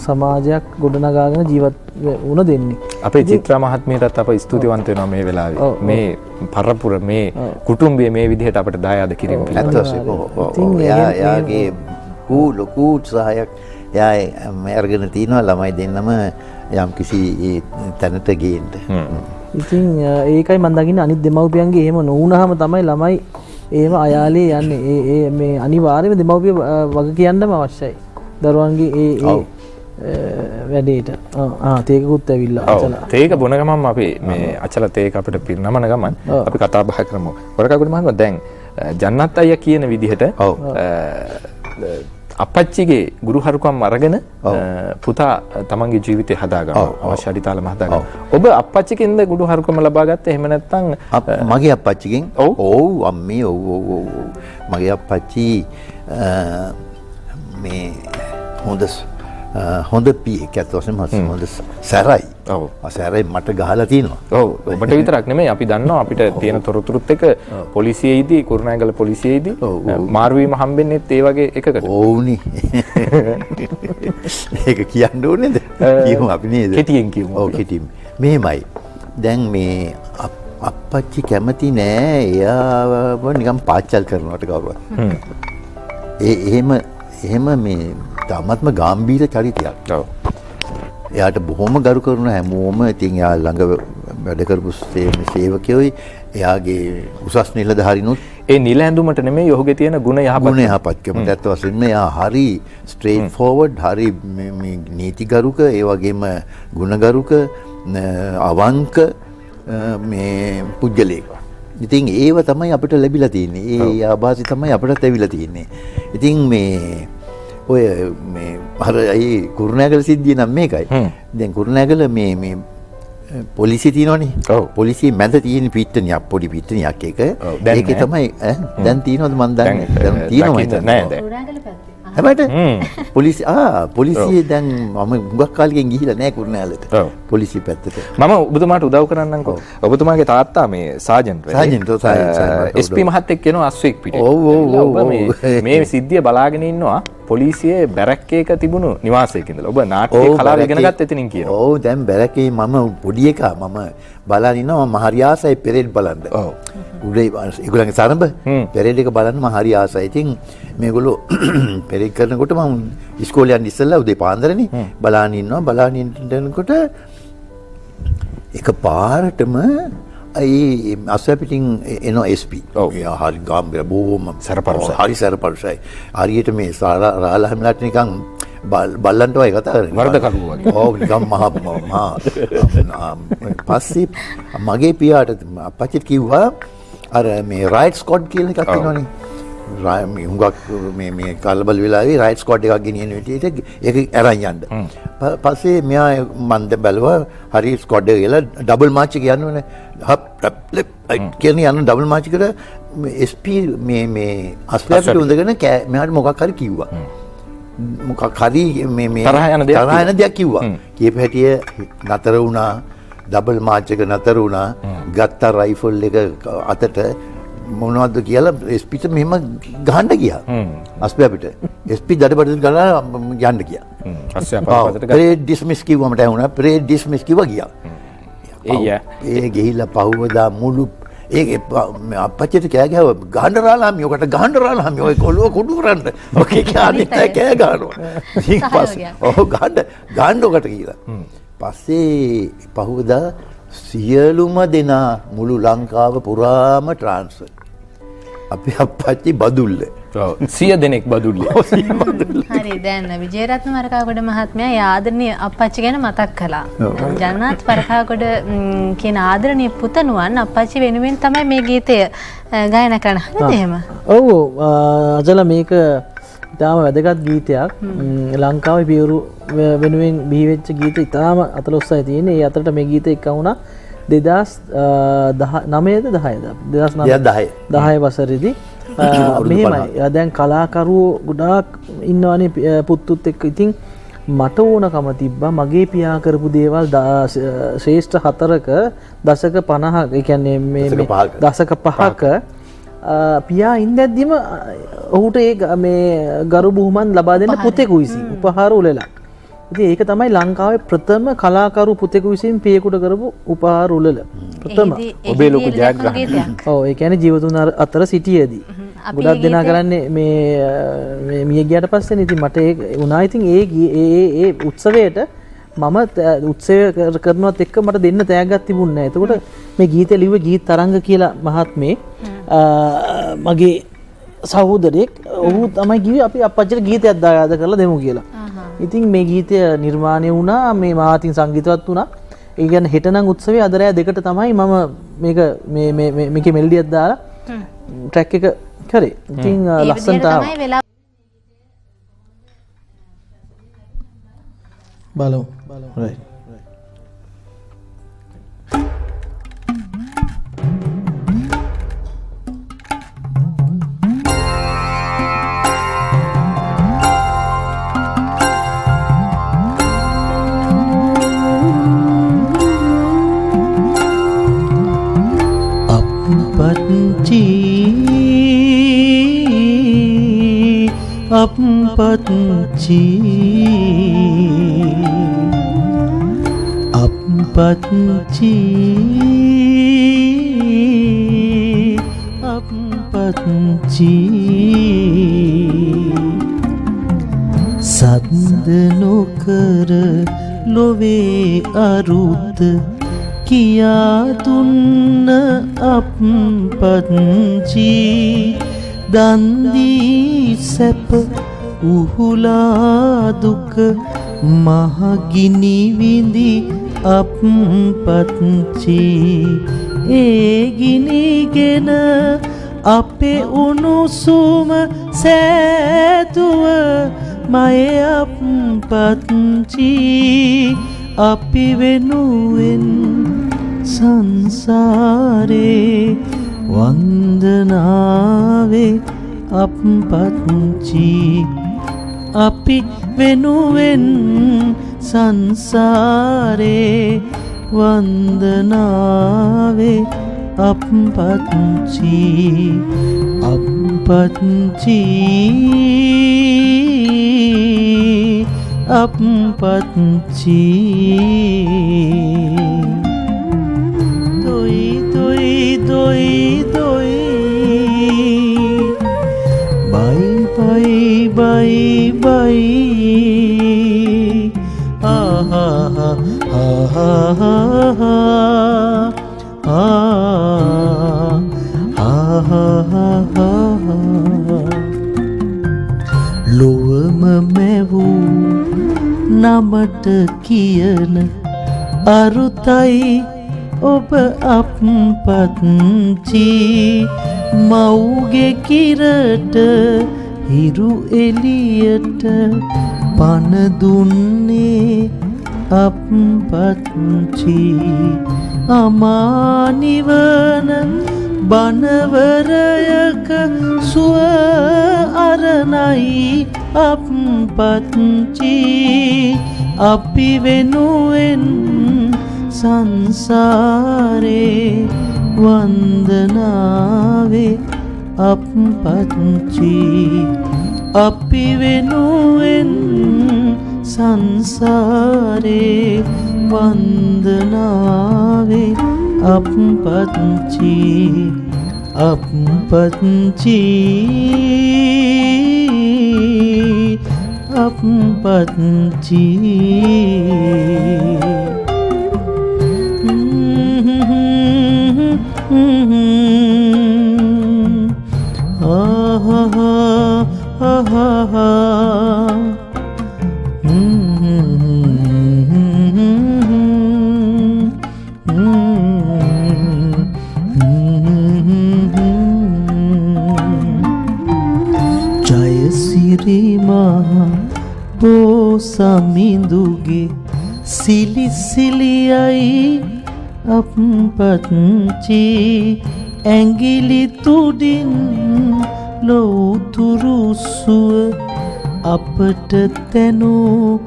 [SPEAKER 5] සමාජයක් ගොඩනගාගෙන ජීවත් වුණ දෙන්නේ.
[SPEAKER 1] අපේ චිත්‍රා මහත්මියටත් අප ස්තුතිවන්ත වෙනවා මේ වෙලාවේ. මේ පරපුර මේ කුටුම්බය මේ විදිහට අපට දායාද කිරීම
[SPEAKER 4] පිළිබඳව. එයාගේ ලොකු උත්සාහයක් එයා අරගෙන තිනවා ළමයි දෙන්නම යම් කිසි තැනට ගේන්න.
[SPEAKER 5] ඉතින් ඒකයි මම දකින්නේ අනිත් දෙමව්පියන්ගේ එහෙම නොවුනහම තමයි ළමයි එහෙම අයාලේ යන්නේ. ඒ මේ අනිවාර්යයෙන්ම දෙමව්පිය වග කියන්නම අවශ්‍යයි. දරුවන්ගේ ඒ වැඩේට තේකුත් ඇවිල්ලා අචල
[SPEAKER 1] තේක බොන ගමන් අපි මේ අචල තේක අපිට පිරිනමන ගමන් අපි කතා බහ කරමු. වරකගොඩ මහත්මයා දැන් ජන්නත් අයියා කියන විදිහට අපච්චිගේ ගුරුහරුකම් අරගෙන පුතා තමන්ගේ ජීවිතය හදාගන්න අවශ්‍ය අඩිතාලම හදාගන්න. ඔබ අපච්චිකින්ද ගුරුහරුකම ලබා ගත්තේ එහෙම නැත්නම්
[SPEAKER 4] මගේ අපච්චිගෙන්? ඔව් අම්මේ ඔව් මගේ අපච්චි මේ හොඳ පියෙක් ඇත්ත වශයෙන්ම හොඳ සැරයි. ඔව්. සැරයි මට ගහලා තිනවා.
[SPEAKER 1] ඔව්. ඔබට විතරක් නෙමෙයි අපි දන්නවා අපිට තියෙන තොරතුරුත් එක පොලිසියේදී කුරුණෑගල පොලිසියේදී මාරු වීම හම්බෙන්නේත් ඒ වගේ එකකට.
[SPEAKER 4] ඔව්නේ. ඒක කියන්න ඕනේද? කියමු අපි නේද?
[SPEAKER 1] කෙටියෙන් කියමු.
[SPEAKER 4] ඔව් කෙටියෙන්. මෙහෙමයි. දැන් මේ අප්පච්චි කැමති නෑ එයාව නිකන් පාච්චල් කරනවට කවුරුවත්. එහෙම මේ තාමත්ම ගැඹීර චරිතයක්. ඔව්. එයාට බොහොම ගරු කරන හැමෝම ඉතින් එයා ළඟ වැඩ කරපු සේවකයෝයි එයාගේ උසස් නිලධාරිනුත්
[SPEAKER 1] ඒ නිල ඇඳුමට නෙමෙයි ඔහුගේ තියෙන ගුණ
[SPEAKER 4] යහපත්කම. ඇත්ත වශයෙන්ම එයා හරි ස්ට්‍රේට් ෆෝවර්ඩ් හරි මේ නීතිගරුක ඒ වගේම ගුණගරුක අවංක මේ පුජ්‍යලේක. ඉතින් ඒව තමයි අපිට ලැබිලා තියෙන්නේ. ඒ ආభాසි තමයි අපිට ලැබිලා තියෙන්නේ. ඉතින් මේ ඔය මේ අර ඒ කුරුණෑගල සිද්ධිය නම් මේකයි. දැන් කුරුණෑගල මේ පොලිසිය තියෙනවනේ. පොලිසිය මැද තියෙන පිට්ටනියක් පොඩි පිට්ටනියක් එක. ඒකේ තමයි දැන් තියෙනවද මන් දන්නේ. දැන් තියෙනවද
[SPEAKER 1] නෑ දැන්.
[SPEAKER 2] කුරුණෑගල පැත්තේ.
[SPEAKER 4] හැබැයි පොලිසිය දැන් මම හුඟක් කාලෙකින් ගිහිලා නෑ කුරුණෑගලට. පොලිසිය පැත්තට.
[SPEAKER 1] මම ඔබතුමාට උදව් කරන්නම්කෝ. ඔබතුමාගේ තාත්තා මේ සාජන්ට් SP මහත්තයෙක් කියනවා අස්වෙක් පිටේ. ඔව් මේ සිද්ධිය බලාගෙන ඉන්නවා පොලිසියේ බැරක් එක තිබුණු නිවාසයක ඉඳලා. ඔබ නාට්‍ය කලාව ඉගෙන ගත්ත එතනින් කියනවා.
[SPEAKER 4] ඔව් දැන් බැරකේ මම පොඩි එකා මම බලන් ඉන්නවා මම හරි ආසයි පෙරේඩ් බලන්න. ඔව්. උදේ ඒගොල්ලන්ගේ සරඹ පෙරේඩ් එක බලන්න මම හරි ආසයි. ඉතින් මේගොල්ලෝ පෙරේඩ් කරනකොට මම ඉස්කෝලේ යන්න ඉස්සෙල්ලා උදේ පාන්දරනේ බලන් ඉන්නකොට එක පාරටම ඒ අස්වැපිටින් එන SP. එයා හරි ගාම්භීර බොහොම සරපරුසයි. හරි සරපරුසයි. හරියට මේ රාලහමලාට නිකන් බල්ලන්ට වගේ කතා කරන්නේ.
[SPEAKER 1] වරදකරුවෝ වගේ.
[SPEAKER 4] ඔව් නිකන් මහා පස්සේ මගේ පියාට අපච්චිට කිව්වා අර මේ රයිට් ස්කොඩ් කියලා එකක් තියෙනවනේ. මේ හුඟක් මේ කලබල වෙලාවේ රයිට් ස්කොඩ් එකක් ගෙනියන විදිහට ඒක අරන් යන්න. පස්සේ මෙයා මන්ද බැලුවා හරි ස්කොඩ් එක කියලා ඩබල් මාච් එක යන්න ඕනේ. කියන යන ඩබල් මාච් එකට SP මේ අස්වැපිට උඳගෙන මෙයාට මොකක් හරි කිව්වා. මොකක් හරි මේ
[SPEAKER 1] තරහ යන
[SPEAKER 4] දෙයක් කිව්වා. කියපු හැටිය නතර වුණා. ඩබල් මාච් එක නතර වුණා. ගත්ත රයිෆල් එක අතට මොනවද කියලා SP-ට මෙහෙම ගහන්න ගියා. අස්වැපිට. SP දඩබඩ ගාලා යන්න ගියා. අස්වැපිට පරේඩ් ඩිස්මිස් කිව්වා මට වුණා. පරේඩ් ඩිස්මිස් කිව්වා ගියා. ඒ ගිහිල්ලා පහුවදා මුළු ඒ අපච්චිට කෑ ගැහුවා ගහන්න රාලහාමි ඔකට ගහන්න රාලහාමි ඔය කොළුව කුඩු කරන්න. ඔකේ කෑනිත් කෑ ගහනවා. ඊට පස්සේ ගහන්න ඔකට කියලා. පස්සේ පහුවදා සියලුම දෙනා මුළු ලංකාව පුරාම ට්‍රාන්ස්ෆර්. අපි අපච්චි බදුල්ල.
[SPEAKER 1] 100 දෙනෙක් බදුල්ලේ.
[SPEAKER 2] හරි දැන් විජේරත්න වරකාගොඩ මහත්මයා ආදරණීය අපච්චි ගැන මතක් කළා. ජනනාත් වරකාගොඩ කියන ආදරණීය පුතණුවන් අපච්චි වෙනුවෙන් තමයි මේ ගීතය ගායනා කරන්නේ. නේද එහෙම?
[SPEAKER 5] ඔව් අජල මේක ඉතාම වැදගත් ගීතයක්. ලංකාවේ පියවරු වෙනුවෙන් බිහි වෙච්ච ගීත ඉතාම අතලොස්සයි තියෙන්නේ. ඒ අතරට මේ ගීත එක්ක වුණා 2009ද 10ද 2010 වසරේදී. මෙහෙමයි. දැන් කලාකරුවෝ ගොඩාක් ඉන්නවනේ පුත්තුත් එක්ක. ඉතින් මට ඕනකම තිබ්බා මගේ පියා කරපු දේවල් ශ්‍රේෂ්ඨ 4ක දශක 50ක ඒ කියන්නේ මේ දශක 5ක පියා ඉඳද්දිම ඔහුට මේ ගරු බුහුමන් ලබා දෙන්න පුතෙකු විසින් උපහාර උලලා. ඉතින් ඒක තමයි ලංකාවේ ප්‍රථම කලාකරු පුතෙකු විසින් පියෙකුට කරපු උපහාර උලල. ප්‍රථම
[SPEAKER 1] ඔබේ ලොකු ජයග්‍රහණයක්.
[SPEAKER 5] ඔව් ඒ කියන්නේ ජීවතුන් අතර සිටියේදී. ගොඩක් දෙනා කරන්නේ මේ මිය ගියාට පස්සේ ඉතින් මට ඒ වුණා. ඉතින් ඒ උත්සවයට මම උත්සවය කරනවත් එක්ක මට දෙන්න තෑග්ගක් තිබුණේ නැහැ. එතකොට මේ ගීතය ලිව්වේ ගීත තරංග කියලා මහත්මේ මගේ සහෝදරයෙක්. ඔහු තමයි කිව්වේ අපි අපච්චිට ගීතයක් දායාද කරලා දෙමු කියලා. ඉතින් මේ ගීතය නිර්මාණය වුණා මේ මාතින් සංගීතවත් වුණා. ඒ කියන්නේ හෙට නම් උත්සවයේ අද රෑ 2ට තමයි මම මේක මේකේ මෙලඩියක් දාලා ට්‍රැක් එක කරේ. ඉතින් ලස්සනට ආවා. බලමු. right.
[SPEAKER 3] අපපත්චි අපපත්චි අපපත්චි සද්ද නොකර ලොවේ අරුත කියා දුන්න අපපත්චි දන්දී සැප උහුලා දුක මහගිනි විඳි අපපත්චි ඒ ගිනිගෙන අපේ උණුසුම සෑදුව මය අපපත්චි අපි වෙනුවෙන් සංසාරේ වන්දනාවේ අපපත්චි අපි වෙනුවෙන් සංසාරේ වන්දනාවේ අපපත්චි අපපත්චි අපපත්චි දොයි දොයි දොයි දොයි බයි බයි බයි බයි ආහා ආහා ආහා ලොවම මැවූ නමට කියන අරුතයි ඔබ අපපත්චි මව්ගේ කිරට හිරු එළියට පන දුන්නේ අපපත්චි අමානිවන බනවරයක සුව අරණයි අපපත්චි අපි වෙනුවෙන් සංසාරේ වන්දනාවේ අපපත්චි අපි වෙනුවෙන් සංසාරේ වන්දනාවේ අපපත්චි අපපත්චි අපපත්චි ජයසිරි මහා බෝසමිඳුගේ සිලි සිලියයි අපපත්චි ඇඟිලි තුඩින් ලෝතුරු සුව අපට තැනූ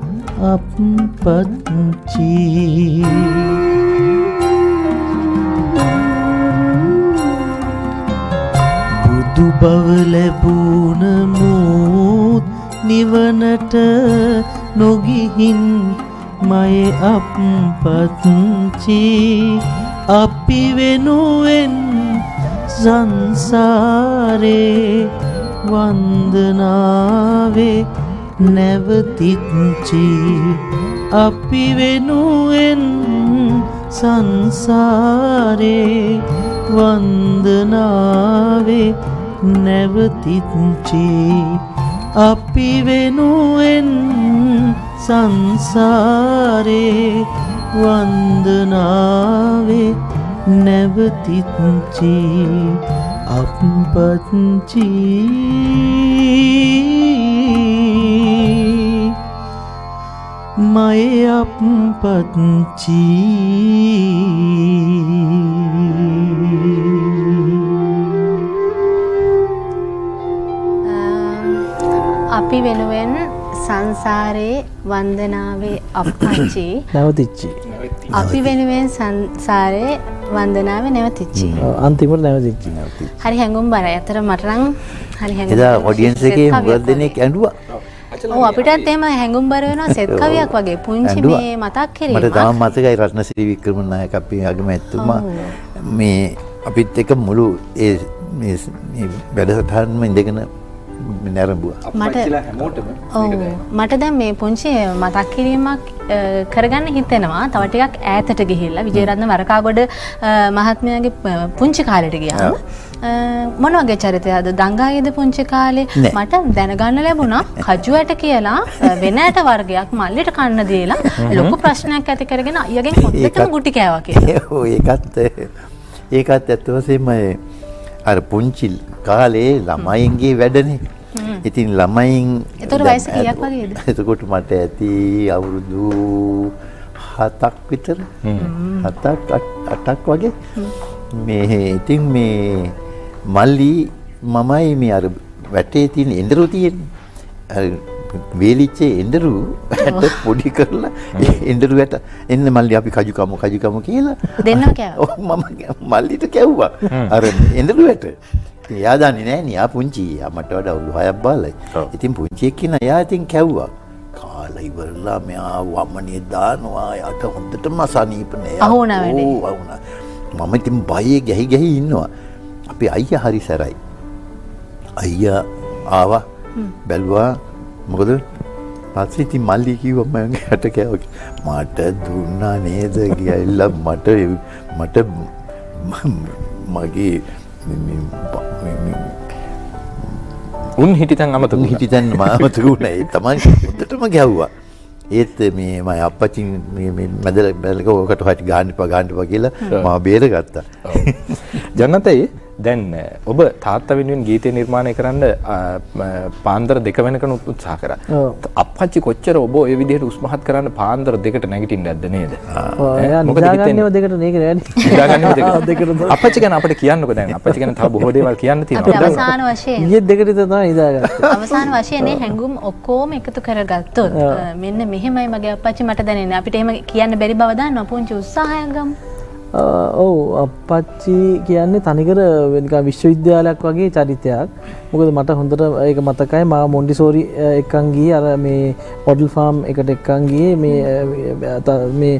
[SPEAKER 3] අපපත්චි බුදු බව ලැබුණ මූත් නිවනට නොගිහින් මය අපපත්චි අපි වෙනුවෙන් සංසාරේ වන්දනාවේ නැවතිච්චි අපි වෙනුවෙන් සංසාරේ වන්දනාවේ නැවතිච්චි අපි වෙනුවෙන් සංසාරේ වන්දනාවේ නැවතිච්චි අප්පච්චි මයේ අප්පච්චි
[SPEAKER 2] අපි වෙනුවෙන් සංසාරේ වන්දනාවේ අප්පච්චි
[SPEAKER 5] නැවතිච්චි.
[SPEAKER 2] අපි වෙනුවෙන් සංසාරේ වන්දනාවේ නැවතිච්චි.
[SPEAKER 5] අන්තිමට නැවතිච්චි.
[SPEAKER 2] හරි හැඟුම් බරයි. අතර මට නම් හරි හැඟුම්.
[SPEAKER 4] එදා ඔඩියන්ස් එකේ මුගක් දෙනෙක් ඇඬුවා.
[SPEAKER 2] ඔව් අපිටත් එහෙම හැඟුම් බර වෙනවා සෙත් කවියක් වගේ පුංචි මේ මතක් කිරීම.
[SPEAKER 4] මට තාම මතකයි රත්නසිරි වික්‍රමනායක අපේ අගමැතිතුමා මේ අපිත් එක්ක මුළු ඒ මේ වැඩසටහනම ඉඳගෙන නැරඹුවා.
[SPEAKER 2] මට දැන් මේ පුංචි මතක් කිරීමක් කරගන්න හිතෙනවා. තව ටිකක් ඈතට ගිහිල්ලා විජේරත්න වරකාගොඩ මහත්මයාගේ පුංචි කාලෙට ගියාම මොන වගේ චරිතයක්ද දංගායේද පුංචි කාලේ මට දැනගන්න ලැබුණා කජුවට කියලා වෙන ඇට වර්ගයක් මල්ලිට කන්න දීලා ලොකු ප්‍රශ්නයක් ඇති කරගෙන අයියගෙන් හොද්දටම ගුටි කෑවා කියලා.
[SPEAKER 4] ඔව් ඒකත් ඇත්ත වශයෙන්ම අර පුංචි කාලේ ළමයින්ගේ වැඩනේ. ඉතින් ළමයින්
[SPEAKER 2] ඒතර වයස කීයක් වගේද?
[SPEAKER 4] එතකොට මට ඇති අවුරුදු 7ක් විතර. 7ක් 8ක් වගේ. මේ ඉතින් මේ මල්ලි මමයි මේ අර වැටේ තියෙන එඬරු තියෙන්නේ. අර වේලිච්ච එඬරු ඇට පොඩි කරලා එඬරු ඇට එන්න මල්ලි අපි කජු කමු කියලා
[SPEAKER 2] දෙන්නම කෑවා.
[SPEAKER 4] ඔව් මම මල්ලිට කැව්වා. අර එඬරු ඇට. එයා දන්නේ නැහැ නේ. යා පුංචි. යා මට වඩා අවුරුදු 6ක් බාලයි. ඉතින් පුංචි එක්කිනා එයා ඉතින් කැව්වා. කාලා ඉවරලා මෙයා වමනේ දානවා. යාට හොඳටම අසනීප නෑ.
[SPEAKER 2] අහුණා වැඩේ.
[SPEAKER 4] ඔව් අහුණා. මම ඉතින් බයේ ගැහි ඉන්නවා. අපේ අයියා හරි සැරයි. අයියා ආවා බැලුවා මොකද පස්සේ ඉතින් මල්ලි කිව්වා මම යට කෑවා. මට දුන්නා නේද ගියilla මට මගේ
[SPEAKER 1] උන් හිටිතන් අමතක
[SPEAKER 4] වුණා. ඒ තමයි හොඳටම ගැහුවා. ඒත් මේ මම අප්පච්චි මේ මැදල බැලක ඔකට හටි ගහන්න එපා කියලා මම බේරගත්තා.
[SPEAKER 1] ජනතයි දැන් ඔබ තාත්තා වෙනුවෙන් ගීතය නිර්මාණය කරන්න පාන්දර 2 වෙනකන් උත්සාහ කරා. අප්පච්චි කොච්චර ඔබ ඔය විදිහට උස්මහත් කරන්න පාන්දර 2ට නැගිටින්න ඇද්ද නේද?
[SPEAKER 5] මොකද හිතන්නේ දෙකට නේද
[SPEAKER 1] දෙකට. අප්පච්චි ගැන අපිට කියන්නකෝ දැන්. අප්පච්චි ගැන තව බොහෝ දේවල් කියන්න තියෙනවා.
[SPEAKER 2] අවසාන වශයෙන්
[SPEAKER 5] ඊයේ දෙකට තමයි ඉඳාගත්තේ.
[SPEAKER 2] අවසාන වශයෙන් මේ හැඟුම් ඔක්කොම එකතු කරගත්තොත් මෙන්න මෙහෙමයි මගේ අප්පච්චි මට දැනෙන්නේ. අපිට එහෙම කියන්න බැරි බව දන්නවා. පුංචි උත්සාහයක් ගමු.
[SPEAKER 5] ඔව් අප්පච්චි කියන්නේ තනිකර නිකන් විශ්වවිද්‍යාලයක් වගේ චරිතයක්. මොකද මට හොඳට ඒක මතකයි මම මොන්ටිසෝරි එක්කන් ගියේ අර මේ මොඩල් ෆාම් එකට එක්කන් ගියේ මේ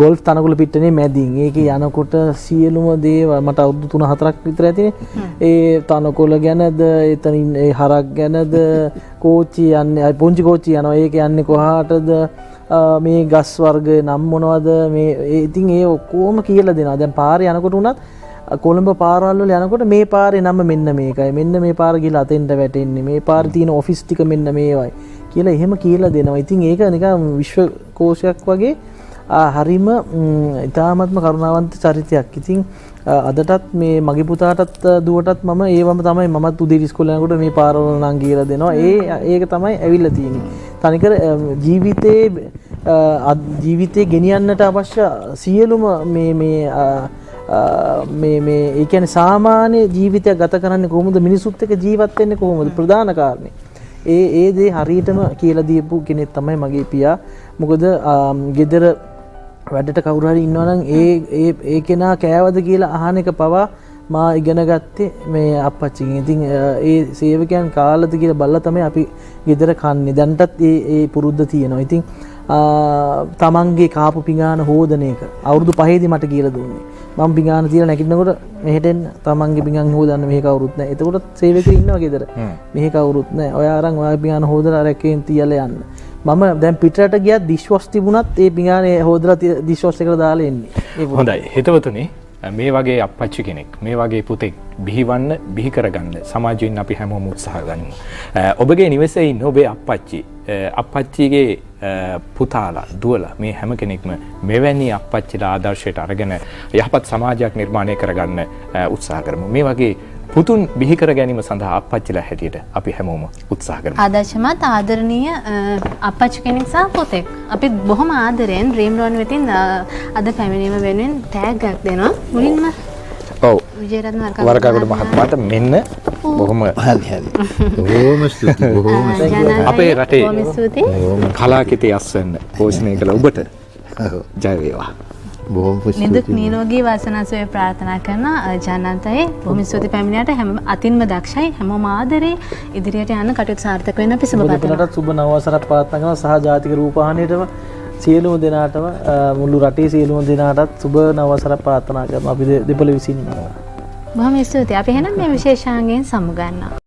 [SPEAKER 5] ගෝල්ෆ් තනකොළ පිට්ටනේ මැදින්. ඒකේ යනකොට සියලුම දේවල් මට අවුරුදු 3-4ක් විතර ඇතිනේ. ඒ තනකොළ ගැනද එතනින් ඒ හරක් ගැනද කෝච්චි යන්නේ පුංචි කෝච්චි යනවා. ඒක යන්නේ කොහාටද මේ ගස් වර්ග නම් මොනවද මේ ඉතින් ඒ ඔක්කොම කියලා දෙනවා. දැන් පාරේ යනකොට උනත් කොළඹ පාරවල් වල යනකොට මේ පාරේ නම මෙන්න මේකයි. මෙන්න මේ පාර ගිහලා අතෙන්ට වැටෙන්නේ. මේ පාරේ තියෙන ඔෆිස් ටික මෙන්න මේවයි කියලා එහෙම කියලා දෙනවා. ඉතින් ඒක නිකන් විශ්වකෝෂයක් වගේ හරිම ඉතාමත්ම කරුණාවන්ත චරිතයක්. ඉතින් අදටත් මේ මගේ පුතාටත් දුවටත් මම ඒවම තමයි මමත් උදේ ඉස්කෝලේ යනකොට මේ පාරවල නම් කියලා දෙනවා. ඒක තමයි ඇවිල්ලා තියෙන්නේ. තනිකර ජීවිතේ ගෙනියන්නට අවශ්‍ය සියලුම මේ ඒ කියන්නේ සාමාන්‍ය ජීවිතයක් ගත කරන්නේ කොහොමද මිනිසුත් එක්ක ජීවත් වෙන්නේ කොහොමද ප්‍රධාන කාරණේ. ඒ දේ හරියටම කියලා දීපු කෙනෙක් තමයි මගේ පියා. මොකද ගෙදර වැඩට කවුරු හරි ඉන්නවා නම් ඒ කෙනා කෑවද කියලා අහන එක පවා මා ඉගෙන ගත්තේ මේ අප්පච්චිගෙන්. ඉතින් ඒ සේවකයන් කාලද කියලා බලලා තමයි අපි ගෙදර කන්නේ. දැන්ටත් ඒ පුරුද්ද තියෙනවා. ඉතින් තමන්ගේ කාපු පිඟාන හොදන එක අවුරුදු 5 දී මට කියලා දුන්නේ. මම පිඟාන තියලා නැගිටිනකොට මෙහෙට එන්න තමන්ගේ පිඟාන හොදන්න මෙහෙ කවුරුත් නැහැ. එතකොට සේවකයෙක් ඉන්නවා ගෙදර. මෙහෙ කවුරුත් නැහැ. ඔයා අරන් ඔයාගේ පිඟාන හොදලා රැකෙන් තියලා යන්න. මම දැන් පිටරට ගියත් ඩිෂ් වොෂ් තිබුණත් ඒ පිඟානේ හොදලා ඩිෂ් වොෂ් එකට දාලා එන්නේ.
[SPEAKER 1] හොඳයි. හිතවතුනි මේ වගේ අප්පච්චි කෙනෙක් මේ වගේ පුතෙක් බිහිවන්න බිහි කරගන්න සමාජයෙන් අපි හැමෝම උත්සාහ ගනිමු. ඔබගේ නිවසේ ඉන්න ඔබේ අප්පච්චිගේ පුතාලා දුවලා මේ හැම කෙනෙක්ම මෙවැනි අප්පච්චිලා ආදර්ශයට අරගෙන යහපත් සමාජයක් නිර්මාණය කරගන්න උත්සාහ කරමු. මේ වගේ පුතුන් බිහි කර ගැනීම සඳහා අප්පච්චිලා හැටියට අපි හැමෝම උත්සාහ කරමු.
[SPEAKER 2] ආදර්ශමත් ආදරණීය අප්පච්චි කෙනෙක් සහ පුතෙක්. අපි බොහොම ආදරයෙන් ඩ්‍රීම් රෝන් වෙතින් අද පැමිණීම වෙනුවෙන් තෑග්ගක් දෙනවා. මුලින්ම
[SPEAKER 1] ඔව්
[SPEAKER 2] විජේරත්න
[SPEAKER 1] වරකාගොඩ මහත්මයාට මෙන්න බොහොම
[SPEAKER 4] හරි. බොහොම ස්තුතියි. බොහොම
[SPEAKER 1] අපේ රටේ
[SPEAKER 2] බොහොම ස්තුතියි.
[SPEAKER 1] කලාකිතේ අස්වැන්න පෝෂණය කළ ඔබට ජය වේවා.
[SPEAKER 4] බොහොම
[SPEAKER 2] නිදුක් නිරෝගී වාසනාව ප්‍රාර්ථනා කරන ජනන්තයේ බොහොම ස්තුතියි පැමිණියට හැම අතින්ම දක්ෂයි හැමෝම ආදරේ ඉදිරියට යන කටයුතු සාර්ථක වෙන්න අපි සුබ පතනවා.
[SPEAKER 5] ඔබට සුබ නව වසරක් පවත්වා ගන්න සහ ජාතික රූපවාහිනියටම සියලුම දෙනාටම මුළු රටේ සියලුම දෙනාටත් සුබ නව වසරක් ප්‍රාර්ථනා කරනවා අපි දෙපළ විසින්.
[SPEAKER 2] බොහොම ස්තුතියි. අපි එහෙනම් මේ විශේෂාංගයෙන් සමුගන්නවා.